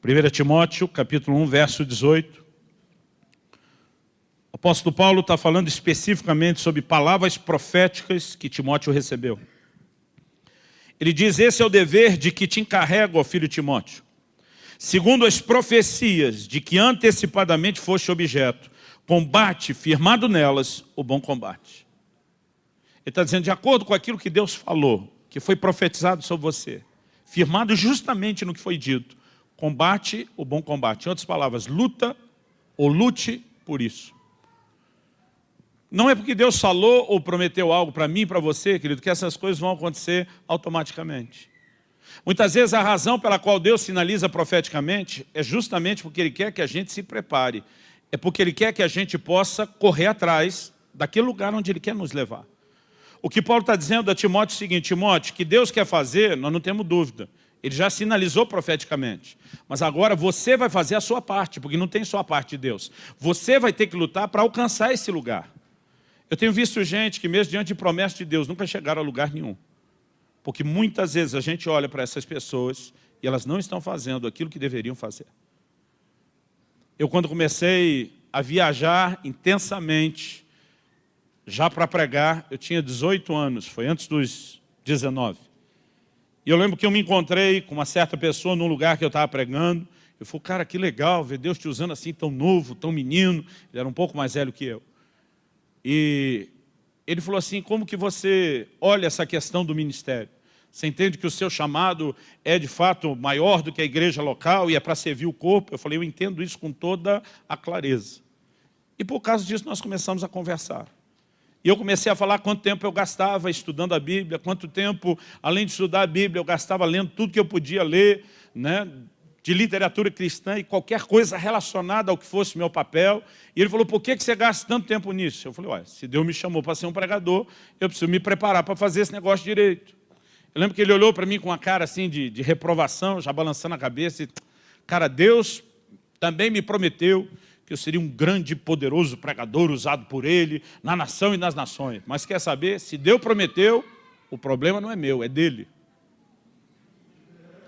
1 Timóteo, capítulo 1, verso 18. O apóstolo Paulo está falando especificamente sobre palavras proféticas que Timóteo recebeu. Ele diz: esse é o dever de que te encarrego, ó filho Timóteo, segundo as profecias de que antecipadamente foste objeto, combate, firmado nelas, o bom combate. Ele está dizendo, de acordo com aquilo que Deus falou, que foi profetizado sobre você, firmado justamente no que foi dito, combate o bom combate. Em outras palavras, luta ou lute por isso. Não é porque Deus falou ou prometeu algo para mim e para você, querido, que essas coisas vão acontecer automaticamente. Muitas vezes a razão pela qual Deus sinaliza profeticamente é justamente porque Ele quer que a gente se prepare. É porque Ele quer que a gente possa correr atrás daquele lugar onde Ele quer nos levar. O que Paulo está dizendo a Timóteo é o seguinte: Timóteo, que Deus quer fazer, nós não temos dúvida. Ele já sinalizou profeticamente. Mas agora você vai fazer a sua parte, porque não tem só a parte de Deus. Você vai ter que lutar para alcançar esse lugar. Eu tenho visto gente que mesmo diante de promessas de Deus nunca chegaram a lugar nenhum. Porque muitas vezes a gente olha para essas pessoas e elas não estão fazendo aquilo que deveriam fazer. Eu quando comecei a viajar intensamente, já para pregar, eu tinha 18 anos, foi antes dos 19. E eu lembro que eu me encontrei com uma certa pessoa num lugar que eu estava pregando. Eu falei, cara, que legal ver Deus te usando assim tão novo, tão menino. Ele era um pouco mais velho que eu. E ele falou assim, como que você olha essa questão do ministério? Você entende que o seu chamado é de fato maior do que a igreja local e é para servir o corpo? Eu falei, eu entendo isso com toda a clareza. E por causa disso nós começamos a conversar. E eu comecei a falar quanto tempo eu gastava estudando a Bíblia, quanto tempo, além de estudar a Bíblia, eu gastava lendo tudo que eu podia ler, né? de literatura cristã e qualquer coisa relacionada ao que fosse meu papel. E ele falou, por que você gasta tanto tempo nisso? Eu falei, olha, se Deus me chamou para ser um pregador, eu preciso me preparar para fazer esse negócio direito. Eu lembro que ele olhou para mim com uma cara assim de reprovação, já balançando a cabeça. E, cara, Deus também me prometeu que eu seria um grande e poderoso pregador usado por Ele na nação e nas nações. Mas quer saber? Se Deus prometeu, o problema não é meu, é dele.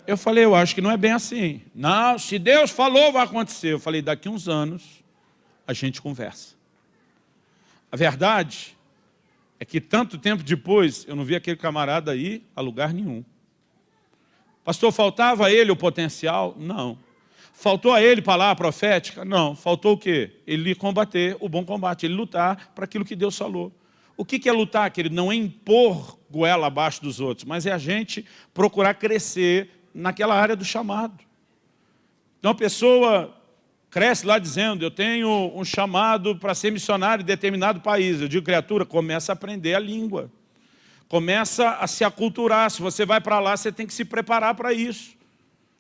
Eu falei, eu acho que não é bem assim. Não, se Deus falou, vai acontecer. Eu falei, daqui uns anos a gente conversa. A verdade é que tanto tempo depois, eu não vi aquele camarada ir a lugar nenhum. Pastor, faltava a ele o potencial? Não. Faltou a ele palavra profética? Não. Faltou o quê? Ele combater o bom combate, ele lutar para aquilo que Deus falou. O que é lutar, querido? Não é impor goela abaixo dos outros, mas é a gente procurar crescer naquela área do chamado. Então a pessoa cresce lá dizendo, eu tenho um chamado para ser missionário em determinado país. Eu digo, criatura, começa a aprender a língua. Começa a se aculturar. Se você vai para lá, você tem que se preparar para isso.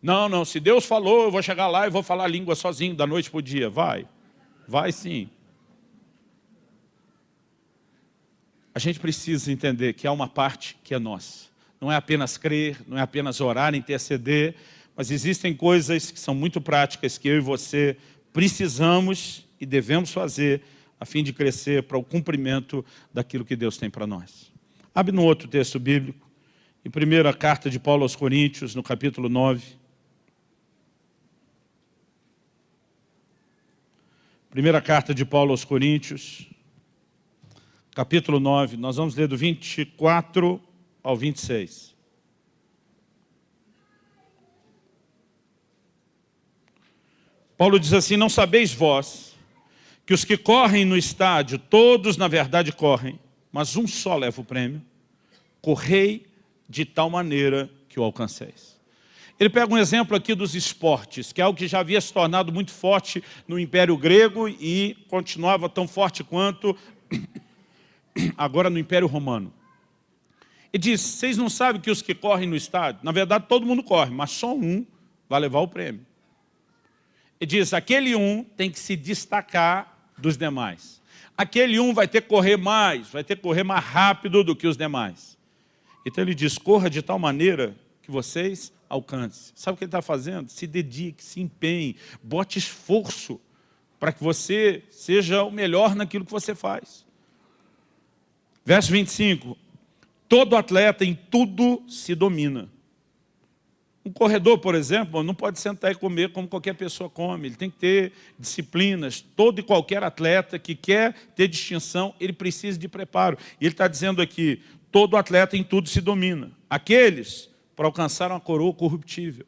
Não, se Deus falou, eu vou chegar lá e vou falar a língua sozinho, da noite para o dia. Vai sim. A gente precisa entender que há uma parte que é nossa. Não é apenas crer, não é apenas orar, interceder, mas existem coisas que são muito práticas que eu e você precisamos e devemos fazer a fim de crescer para o cumprimento daquilo que Deus tem para nós. Abre no outro texto bíblico, em primeira carta de Paulo aos Coríntios, no capítulo 9. Primeira carta de Paulo aos Coríntios, capítulo 9, nós vamos ler do 24 ao 26. Paulo diz assim, não sabeis vós que os que correm no estádio, todos na verdade correm, mas um só leva o prêmio, correi de tal maneira que o alcanceis. Ele pega um exemplo aqui dos esportes, que é algo que já havia se tornado muito forte no Império Grego e continuava tão forte quanto agora no Império Romano. Ele diz, vocês não sabem que os que correm no estádio, na verdade todo mundo corre, mas só um vai levar o prêmio. Ele diz, aquele um tem que se destacar dos demais. Aquele um vai ter que correr mais, vai ter que correr mais rápido do que os demais. Então ele diz, corra de tal maneira que vocês alcancem. Sabe o que ele está fazendo? Se dedique, se empenhe, bote esforço para que você seja o melhor naquilo que você faz. Verso 25, todo atleta em tudo se domina. Um corredor, por exemplo, não pode sentar e comer como qualquer pessoa come. Ele tem que ter disciplinas. Todo e qualquer atleta que quer ter distinção, ele precisa de preparo. E ele está dizendo aqui, todo atleta em tudo se domina. Aqueles para alcançar uma coroa corruptível.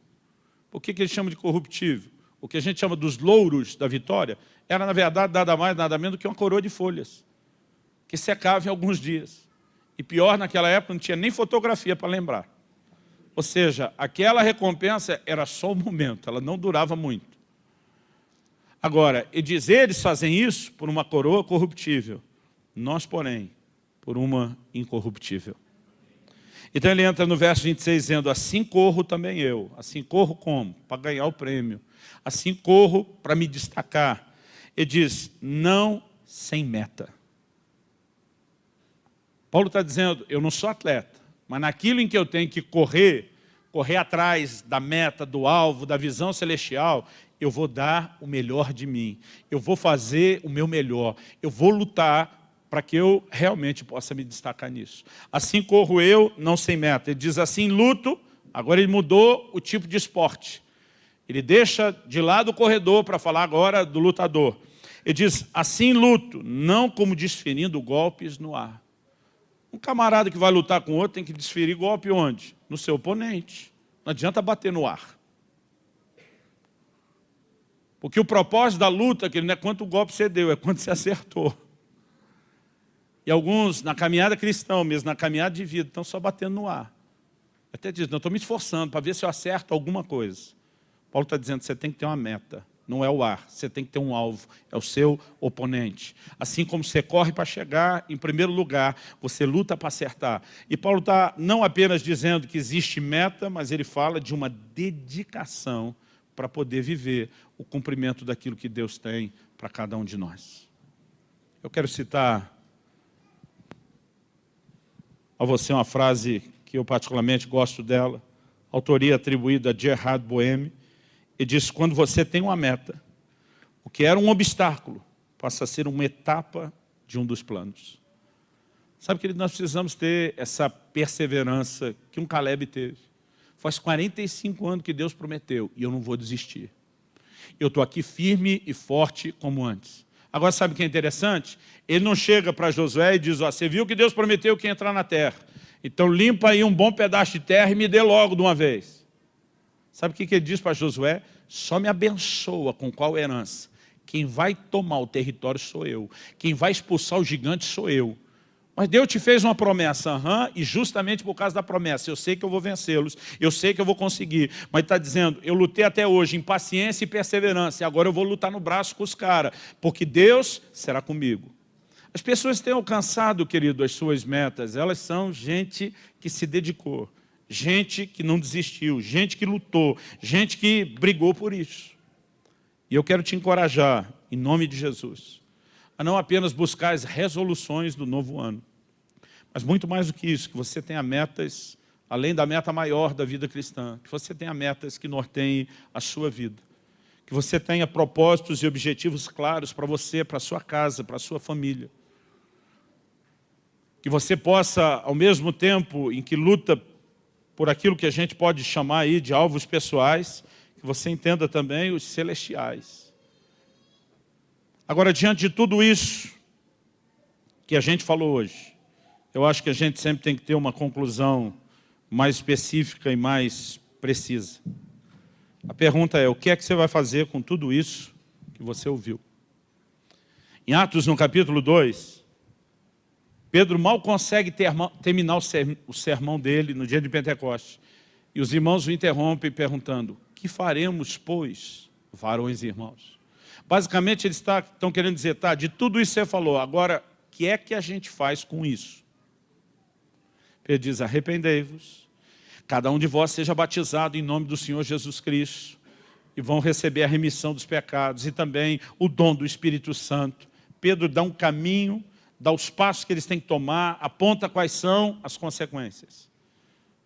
Por que ele chama de corruptível? O que a gente chama dos louros da vitória, era na verdade nada mais, nada menos do que uma coroa de folhas, que secava em alguns dias. E pior, naquela época não tinha nem fotografia para lembrar. Ou seja, aquela recompensa era só um momento, ela não durava muito. Agora, e diz, eles fazem isso por uma coroa corruptível. Nós, porém, por uma incorruptível. Então ele entra no verso 26 dizendo, assim corro também eu. Assim corro como? Para ganhar o prêmio. Assim corro para me destacar. Ele diz, não sem meta. Paulo está dizendo, eu não sou atleta, mas naquilo em que eu tenho que correr atrás da meta, do alvo, da visão celestial, eu vou dar o melhor de mim. Eu vou fazer o meu melhor. Eu vou lutar para que eu realmente possa me destacar nisso. Assim corro eu, não sem meta. Ele diz assim, luto, agora ele mudou o tipo de esporte. Ele deixa de lado o corredor para falar agora do lutador. Ele diz, assim luto, não como desferindo golpes no ar. Um camarada que vai lutar com outro tem que desferir golpe onde? No seu oponente. Não adianta bater no ar. Porque o propósito da luta que não é quanto o golpe você deu, é quanto você acertou. E alguns, na caminhada cristã mesmo, na caminhada de vida, estão só batendo no ar. Até diz, não, estou me esforçando para ver se eu acerto alguma coisa. Paulo está dizendo, você tem que ter uma meta. Não é o ar, você tem que ter um alvo, é o seu oponente. Assim como você corre para chegar em primeiro lugar, você luta para acertar. E Paulo está não apenas dizendo que existe meta, mas ele fala de uma dedicação para poder viver o cumprimento daquilo que Deus tem para cada um de nós. Eu quero citar a você uma frase que eu particularmente gosto dela, autoria atribuída a Gerhard Boehme, e diz: quando você tem uma meta, o que era um obstáculo passa a ser uma etapa de um dos planos. Sabe, querido, nós precisamos ter essa perseverança que um Caleb teve. Faz 45 anos que Deus prometeu e eu não vou desistir. Eu estou aqui firme e forte como antes. Agora, sabe o que é interessante? Ele não chega para Josué e diz: ó, você viu que Deus prometeu que ia entrar na terra. Então limpa aí um bom pedaço de terra e me dê logo de uma vez. Sabe o que ele diz para Josué? Só me abençoa com qual herança? Quem vai tomar o território sou eu. Quem vai expulsar o gigante sou eu. Mas Deus te fez uma promessa, e justamente por causa da promessa, eu sei que eu vou vencê-los, eu sei que eu vou conseguir. Mas está dizendo, eu lutei até hoje em paciência e perseverança, e agora eu vou lutar no braço com os caras, porque Deus será comigo. As pessoas têm alcançado, querido, as suas metas, elas são gente que se dedicou, gente que não desistiu, gente que lutou, gente que brigou por isso. E eu quero te encorajar, em nome de Jesus, a não apenas buscar as resoluções do novo ano, mas muito mais do que isso, que você tenha metas, além da meta maior da vida cristã, que você tenha metas que norteiem a sua vida, que você tenha propósitos e objetivos claros para você, para a sua casa, para a sua família, que você possa, ao mesmo tempo em que luta por aquilo que a gente pode chamar aí de alvos pessoais, que você entenda também os celestiais. Agora, diante de tudo isso que a gente falou hoje, eu acho que a gente sempre tem que ter uma conclusão mais específica e mais precisa. A pergunta é, o que é que você vai fazer com tudo isso que você ouviu? Em Atos, no capítulo 2, Pedro mal consegue terminar o sermão dele no dia de Pentecostes. E os irmãos o interrompem perguntando: que faremos, pois, varões e irmãos? Basicamente, eles estão querendo dizer, tá, de tudo isso que você falou, agora, o que é que a gente faz com isso? Pedro diz: arrependei-vos, cada um de vós seja batizado em nome do Senhor Jesus Cristo, e vão receber a remissão dos pecados, e também o dom do Espírito Santo. Pedro dá um caminho, dá os passos que eles têm que tomar, aponta quais são as consequências.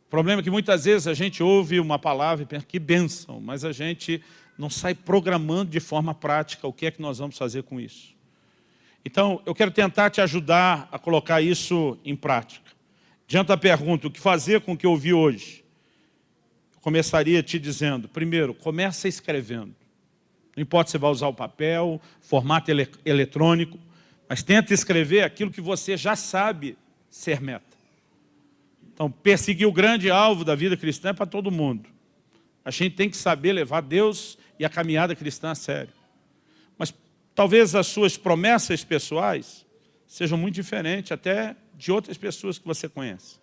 O problema é que muitas vezes a gente ouve uma palavra e pensa, que bênção, mas a gente não sai programando de forma prática o que é que nós vamos fazer com isso. Então, eu quero tentar te ajudar a colocar isso em prática. Diante da pergunta, o que fazer com o que eu ouvi hoje? Eu começaria te dizendo, primeiro, começa escrevendo. Não importa se você vai usar o papel, formato eletrônico, mas tenta escrever aquilo que você já sabe ser meta. Então, perseguir o grande alvo da vida cristã é para todo mundo. A gente tem que saber levar Deus e a caminhada cristã a sério. Mas talvez as suas promessas pessoais sejam muito diferentes até de outras pessoas que você conhece.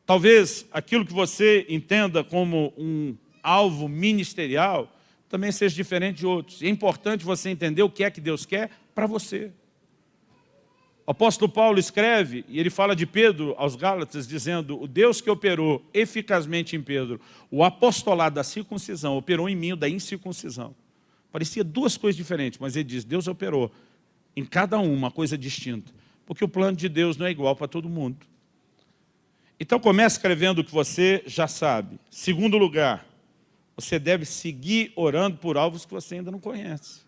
Talvez aquilo que você entenda como um alvo ministerial também seja diferente de outros. E é importante você entender o que é que Deus quer para você. O apóstolo Paulo escreve, e ele fala de Pedro aos Gálatas, dizendo, o Deus que operou eficazmente em Pedro o apostolado da circuncisão, operou em mim o da incircuncisão. Parecia duas coisas diferentes, mas ele diz, Deus operou em cada uma coisa distinta, porque o plano de Deus não é igual para todo mundo. Então comece escrevendo o que você já sabe. Segundo lugar, você deve seguir orando por alvos que você ainda não conhece.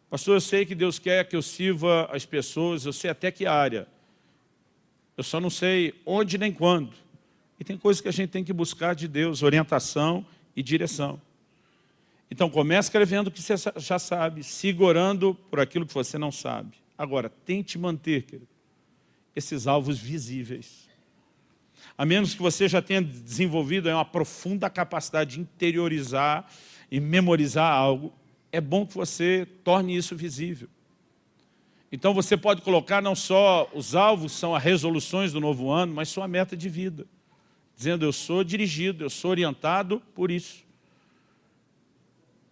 Pastor, eu sei que Deus quer que eu sirva as pessoas, eu sei até que área. Eu só não sei onde nem quando. E tem coisas que a gente tem que buscar de Deus, orientação e direção. Então comece escrevendo o que você já sabe, siga orando por aquilo que você não sabe. Agora, tente manter, querido, esses alvos visíveis. A menos que você já tenha desenvolvido uma profunda capacidade de interiorizar e memorizar algo, é bom que você torne isso visível. Então você pode colocar não só os alvos, são as resoluções do novo ano, mas sua meta de vida. Dizendo, eu sou dirigido, eu sou orientado por isso.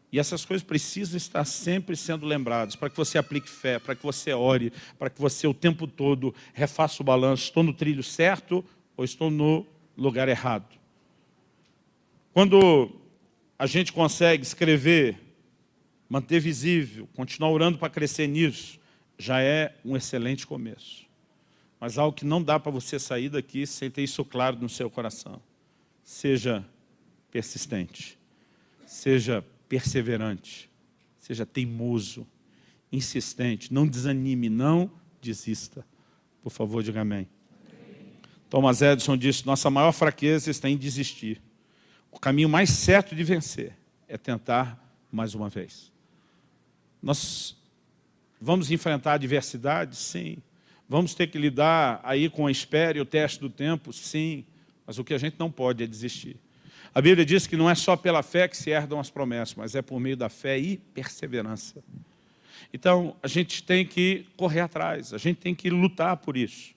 E essas coisas precisam estar sempre sendo lembradas, para que você aplique fé, para que você ore, para que você o tempo todo refaça o balanço, estou no trilho certo ou estou no lugar errado. Quando a gente consegue escrever, manter visível, continuar orando para crescer nisso, já é um excelente começo. Mas algo que não dá para você sair daqui sem ter isso claro no seu coração. Seja persistente, seja perseverante, seja teimoso, insistente, não desanime, não desista. Por favor, diga amém. Thomas Edison disse, nossa maior fraqueza está em desistir. O caminho mais certo de vencer é tentar mais uma vez. Nós vamos enfrentar adversidades? Sim. Vamos ter que lidar aí com a espera e o teste do tempo? Sim. Mas o que a gente não pode é desistir. A Bíblia diz que não é só pela fé que se herdam as promessas, mas é por meio da fé e perseverança. Então, a gente tem que correr atrás, a gente tem que lutar por isso.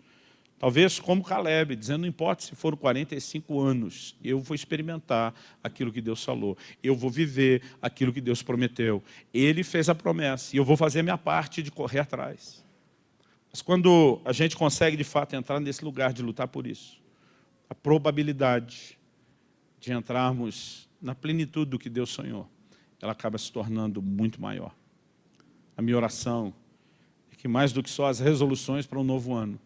Talvez como Caleb, dizendo, não importa se foram 45 anos, eu vou experimentar aquilo que Deus falou. Eu vou viver aquilo que Deus prometeu. Ele fez a promessa e eu vou fazer a minha parte de correr atrás. Mas quando a gente consegue, de fato, entrar nesse lugar de lutar por isso, a probabilidade de entrarmos na plenitude do que Deus sonhou, ela acaba se tornando muito maior. A minha oração é que mais do que só as resoluções para um novo ano,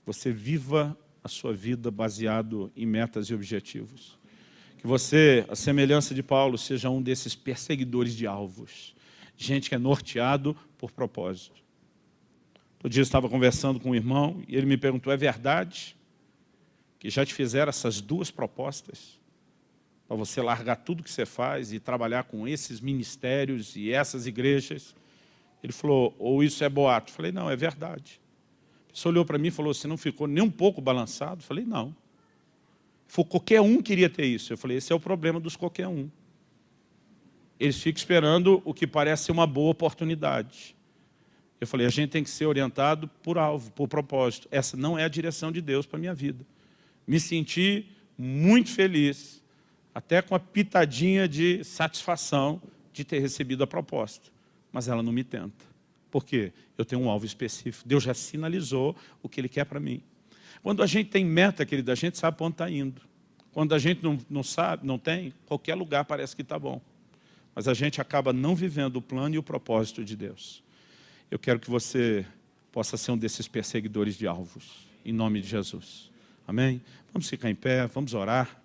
você viva a sua vida baseado em metas e objetivos. Que você, a semelhança de Paulo, seja um desses perseguidores de alvos. Gente que é norteado por propósito. Outro dia eu estava conversando com um irmão e ele me perguntou, é verdade que já te fizeram essas duas propostas? Para você largar tudo que você faz e trabalhar com esses ministérios e essas igrejas? Ele falou, ou isso é boato? Eu falei, não, é verdade. A pessoa olhou para mim e falou, você não ficou nem um pouco balançado? Eu falei, não. Ele falou, qualquer um queria ter isso. Eu falei, esse é o problema dos qualquer um. Eles ficam esperando o que parece ser uma boa oportunidade. Eu falei, a gente tem que ser orientado por alvo, por propósito. Essa não é a direção de Deus para a minha vida. Me senti muito feliz, até com a pitadinha de satisfação de ter recebido a proposta. Mas ela não me tenta. Por quê? Eu tenho um alvo específico. Deus já sinalizou o que Ele quer para mim. Quando a gente tem meta, querido, a gente sabe para onde está indo. Quando a gente não sabe, não tem, qualquer lugar parece que está bom. Mas a gente acaba não vivendo o plano e o propósito de Deus. Eu quero que você possa ser um desses perseguidores de alvos. Em nome de Jesus. Amém? Vamos ficar em pé, vamos orar.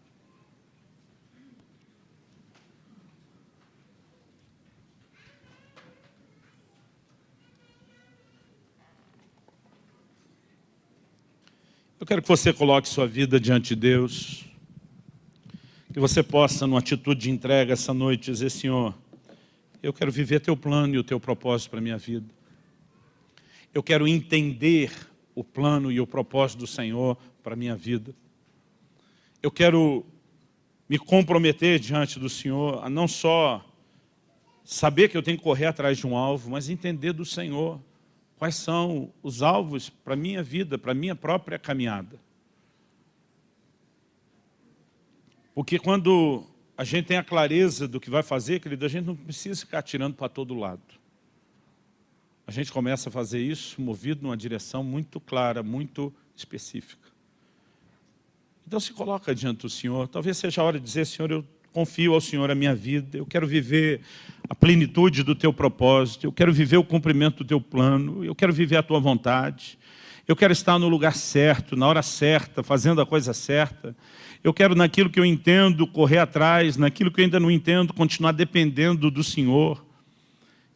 Eu quero que você coloque sua vida diante de Deus, que você possa, numa atitude de entrega essa noite, dizer, Senhor, eu quero viver teu plano e o teu propósito para a minha vida. Eu quero entender o plano e o propósito do Senhor para a minha vida. Eu quero me comprometer diante do Senhor a não só saber que eu tenho que correr atrás de um alvo, mas entender do Senhor quais são os alvos para a minha vida, para a minha própria caminhada. Porque quando a gente tem a clareza do que vai fazer, querido, a gente não precisa ficar atirando para todo lado. A gente começa a fazer isso movido numa direção muito clara, muito específica. Então se coloca diante do Senhor. Talvez seja a hora de dizer, Senhor, eu confio ao Senhor a minha vida, eu quero viver a plenitude do teu propósito, eu quero viver o cumprimento do teu plano, eu quero viver a tua vontade, eu quero estar no lugar certo, na hora certa, fazendo a coisa certa, eu quero naquilo que eu entendo correr atrás, naquilo que eu ainda não entendo continuar dependendo do Senhor.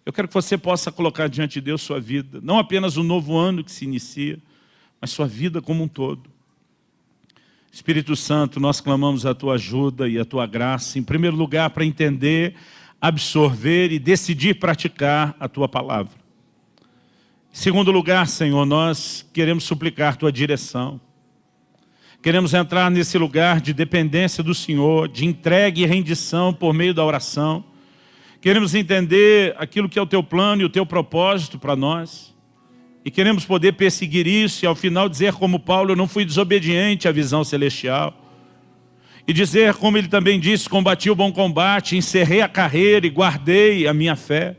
Eu quero que você possa colocar diante de Deus sua vida, não apenas o novo ano que se inicia, mas sua vida como um todo. Espírito Santo, nós clamamos a tua ajuda e a tua graça, em primeiro lugar, para entender, absorver e decidir praticar a tua palavra. Em segundo lugar, Senhor, nós queremos suplicar tua direção. Queremos entrar nesse lugar de dependência do Senhor, de entrega e rendição por meio da oração. Queremos entender aquilo que é o teu plano e o teu propósito para nós. E queremos poder perseguir isso e ao final dizer como Paulo, eu não fui desobediente à visão celestial. E dizer como ele também disse, combati o bom combate, encerrei a carreira e guardei a minha fé.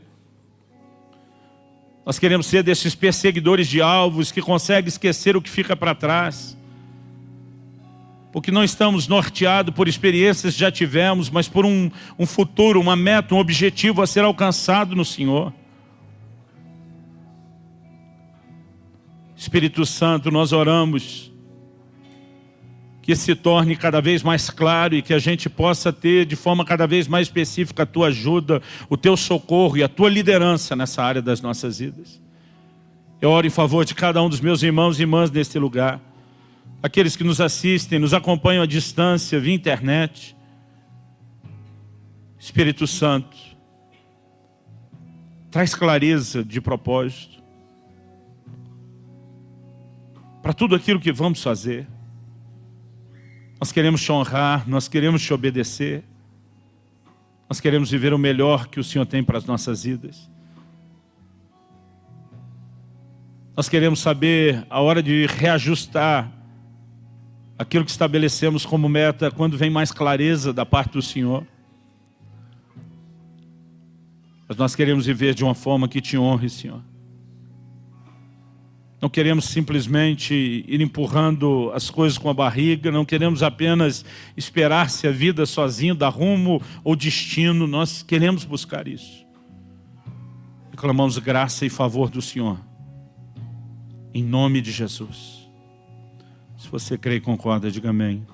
Nós queremos ser desses perseguidores de alvos que conseguem esquecer o que fica para trás. porque não estamos norteados por experiências que já tivemos, mas por um futuro, uma meta, um objetivo a ser alcançado no Senhor. Espírito Santo, nós oramos que se torne cada vez mais claro e que a gente possa ter de forma cada vez mais específica a Tua ajuda, o Teu socorro e a Tua liderança nessa área das nossas vidas. Eu oro em favor de cada um dos meus irmãos e irmãs neste lugar. Aqueles que nos assistem, nos acompanham à distância, via internet. Espírito Santo, traz clareza de propósito para tudo aquilo que vamos fazer. Nós queremos Te honrar, nós queremos Te obedecer. Nós queremos viver o melhor que o Senhor tem para as nossas vidas. Nós queremos saber a hora de reajustar aquilo que estabelecemos como meta, quando vem mais clareza da parte do Senhor. Mas nós queremos viver de uma forma que Te honre, Senhor. Não queremos simplesmente ir empurrando as coisas com a barriga, não queremos apenas esperar se a vida sozinho dá rumo ou destino, nós queremos buscar isso. E clamamos graça e favor do Senhor, em nome de Jesus. Se você crê e concorda, diga amém.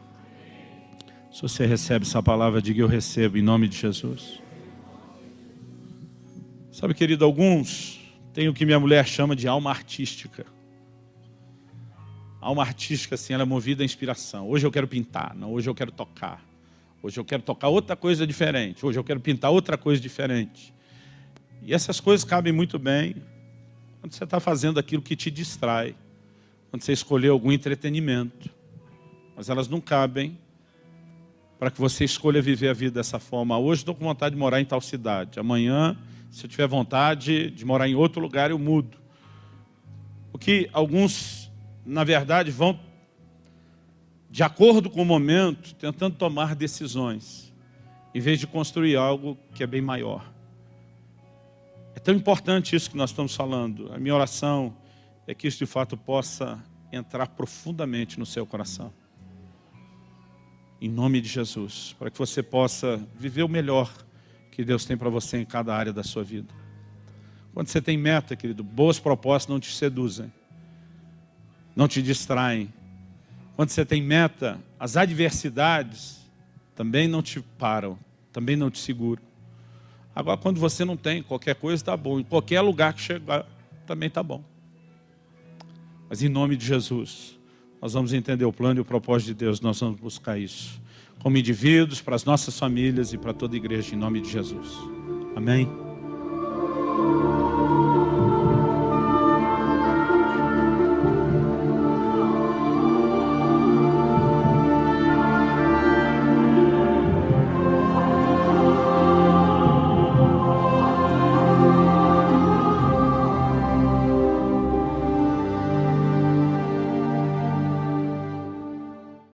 Se você recebe essa palavra, diga eu recebo, em nome de Jesus. Sabe, querido, alguns têm o que minha mulher chama de alma artística. A alma artística, assim, ela é movida à inspiração. Hoje eu quero pintar, não, hoje eu quero tocar. Hoje eu quero tocar outra coisa diferente. Hoje eu quero pintar outra coisa diferente. E essas coisas cabem muito bem quando você está fazendo aquilo que te distrai. Quando você escolher algum entretenimento. Mas elas não cabem para que você escolha viver a vida dessa forma. Hoje estou com vontade de morar em tal cidade. Amanhã, se eu tiver vontade de morar em outro lugar, eu mudo. Porque alguns, na verdade, vão, de acordo com o momento, tentando tomar decisões, em vez de construir algo que é bem maior. É tão importante isso que nós estamos falando. A minha oração é que isso de fato possa entrar profundamente no seu coração. Em nome de Jesus, para que você possa viver o melhor que Deus tem para você em cada área da sua vida. Quando você tem meta, querido, boas propostas não te seduzem, não te distraem. Quando você tem meta, as adversidades também não te param, também não te seguram. Agora, quando você não tem, qualquer coisa está bom, em qualquer lugar que chegar, também está bom. Mas em nome de Jesus, nós vamos entender o plano e o propósito de Deus, nós vamos buscar isso. Como indivíduos, para as nossas famílias e para toda a igreja, em nome de Jesus. Amém?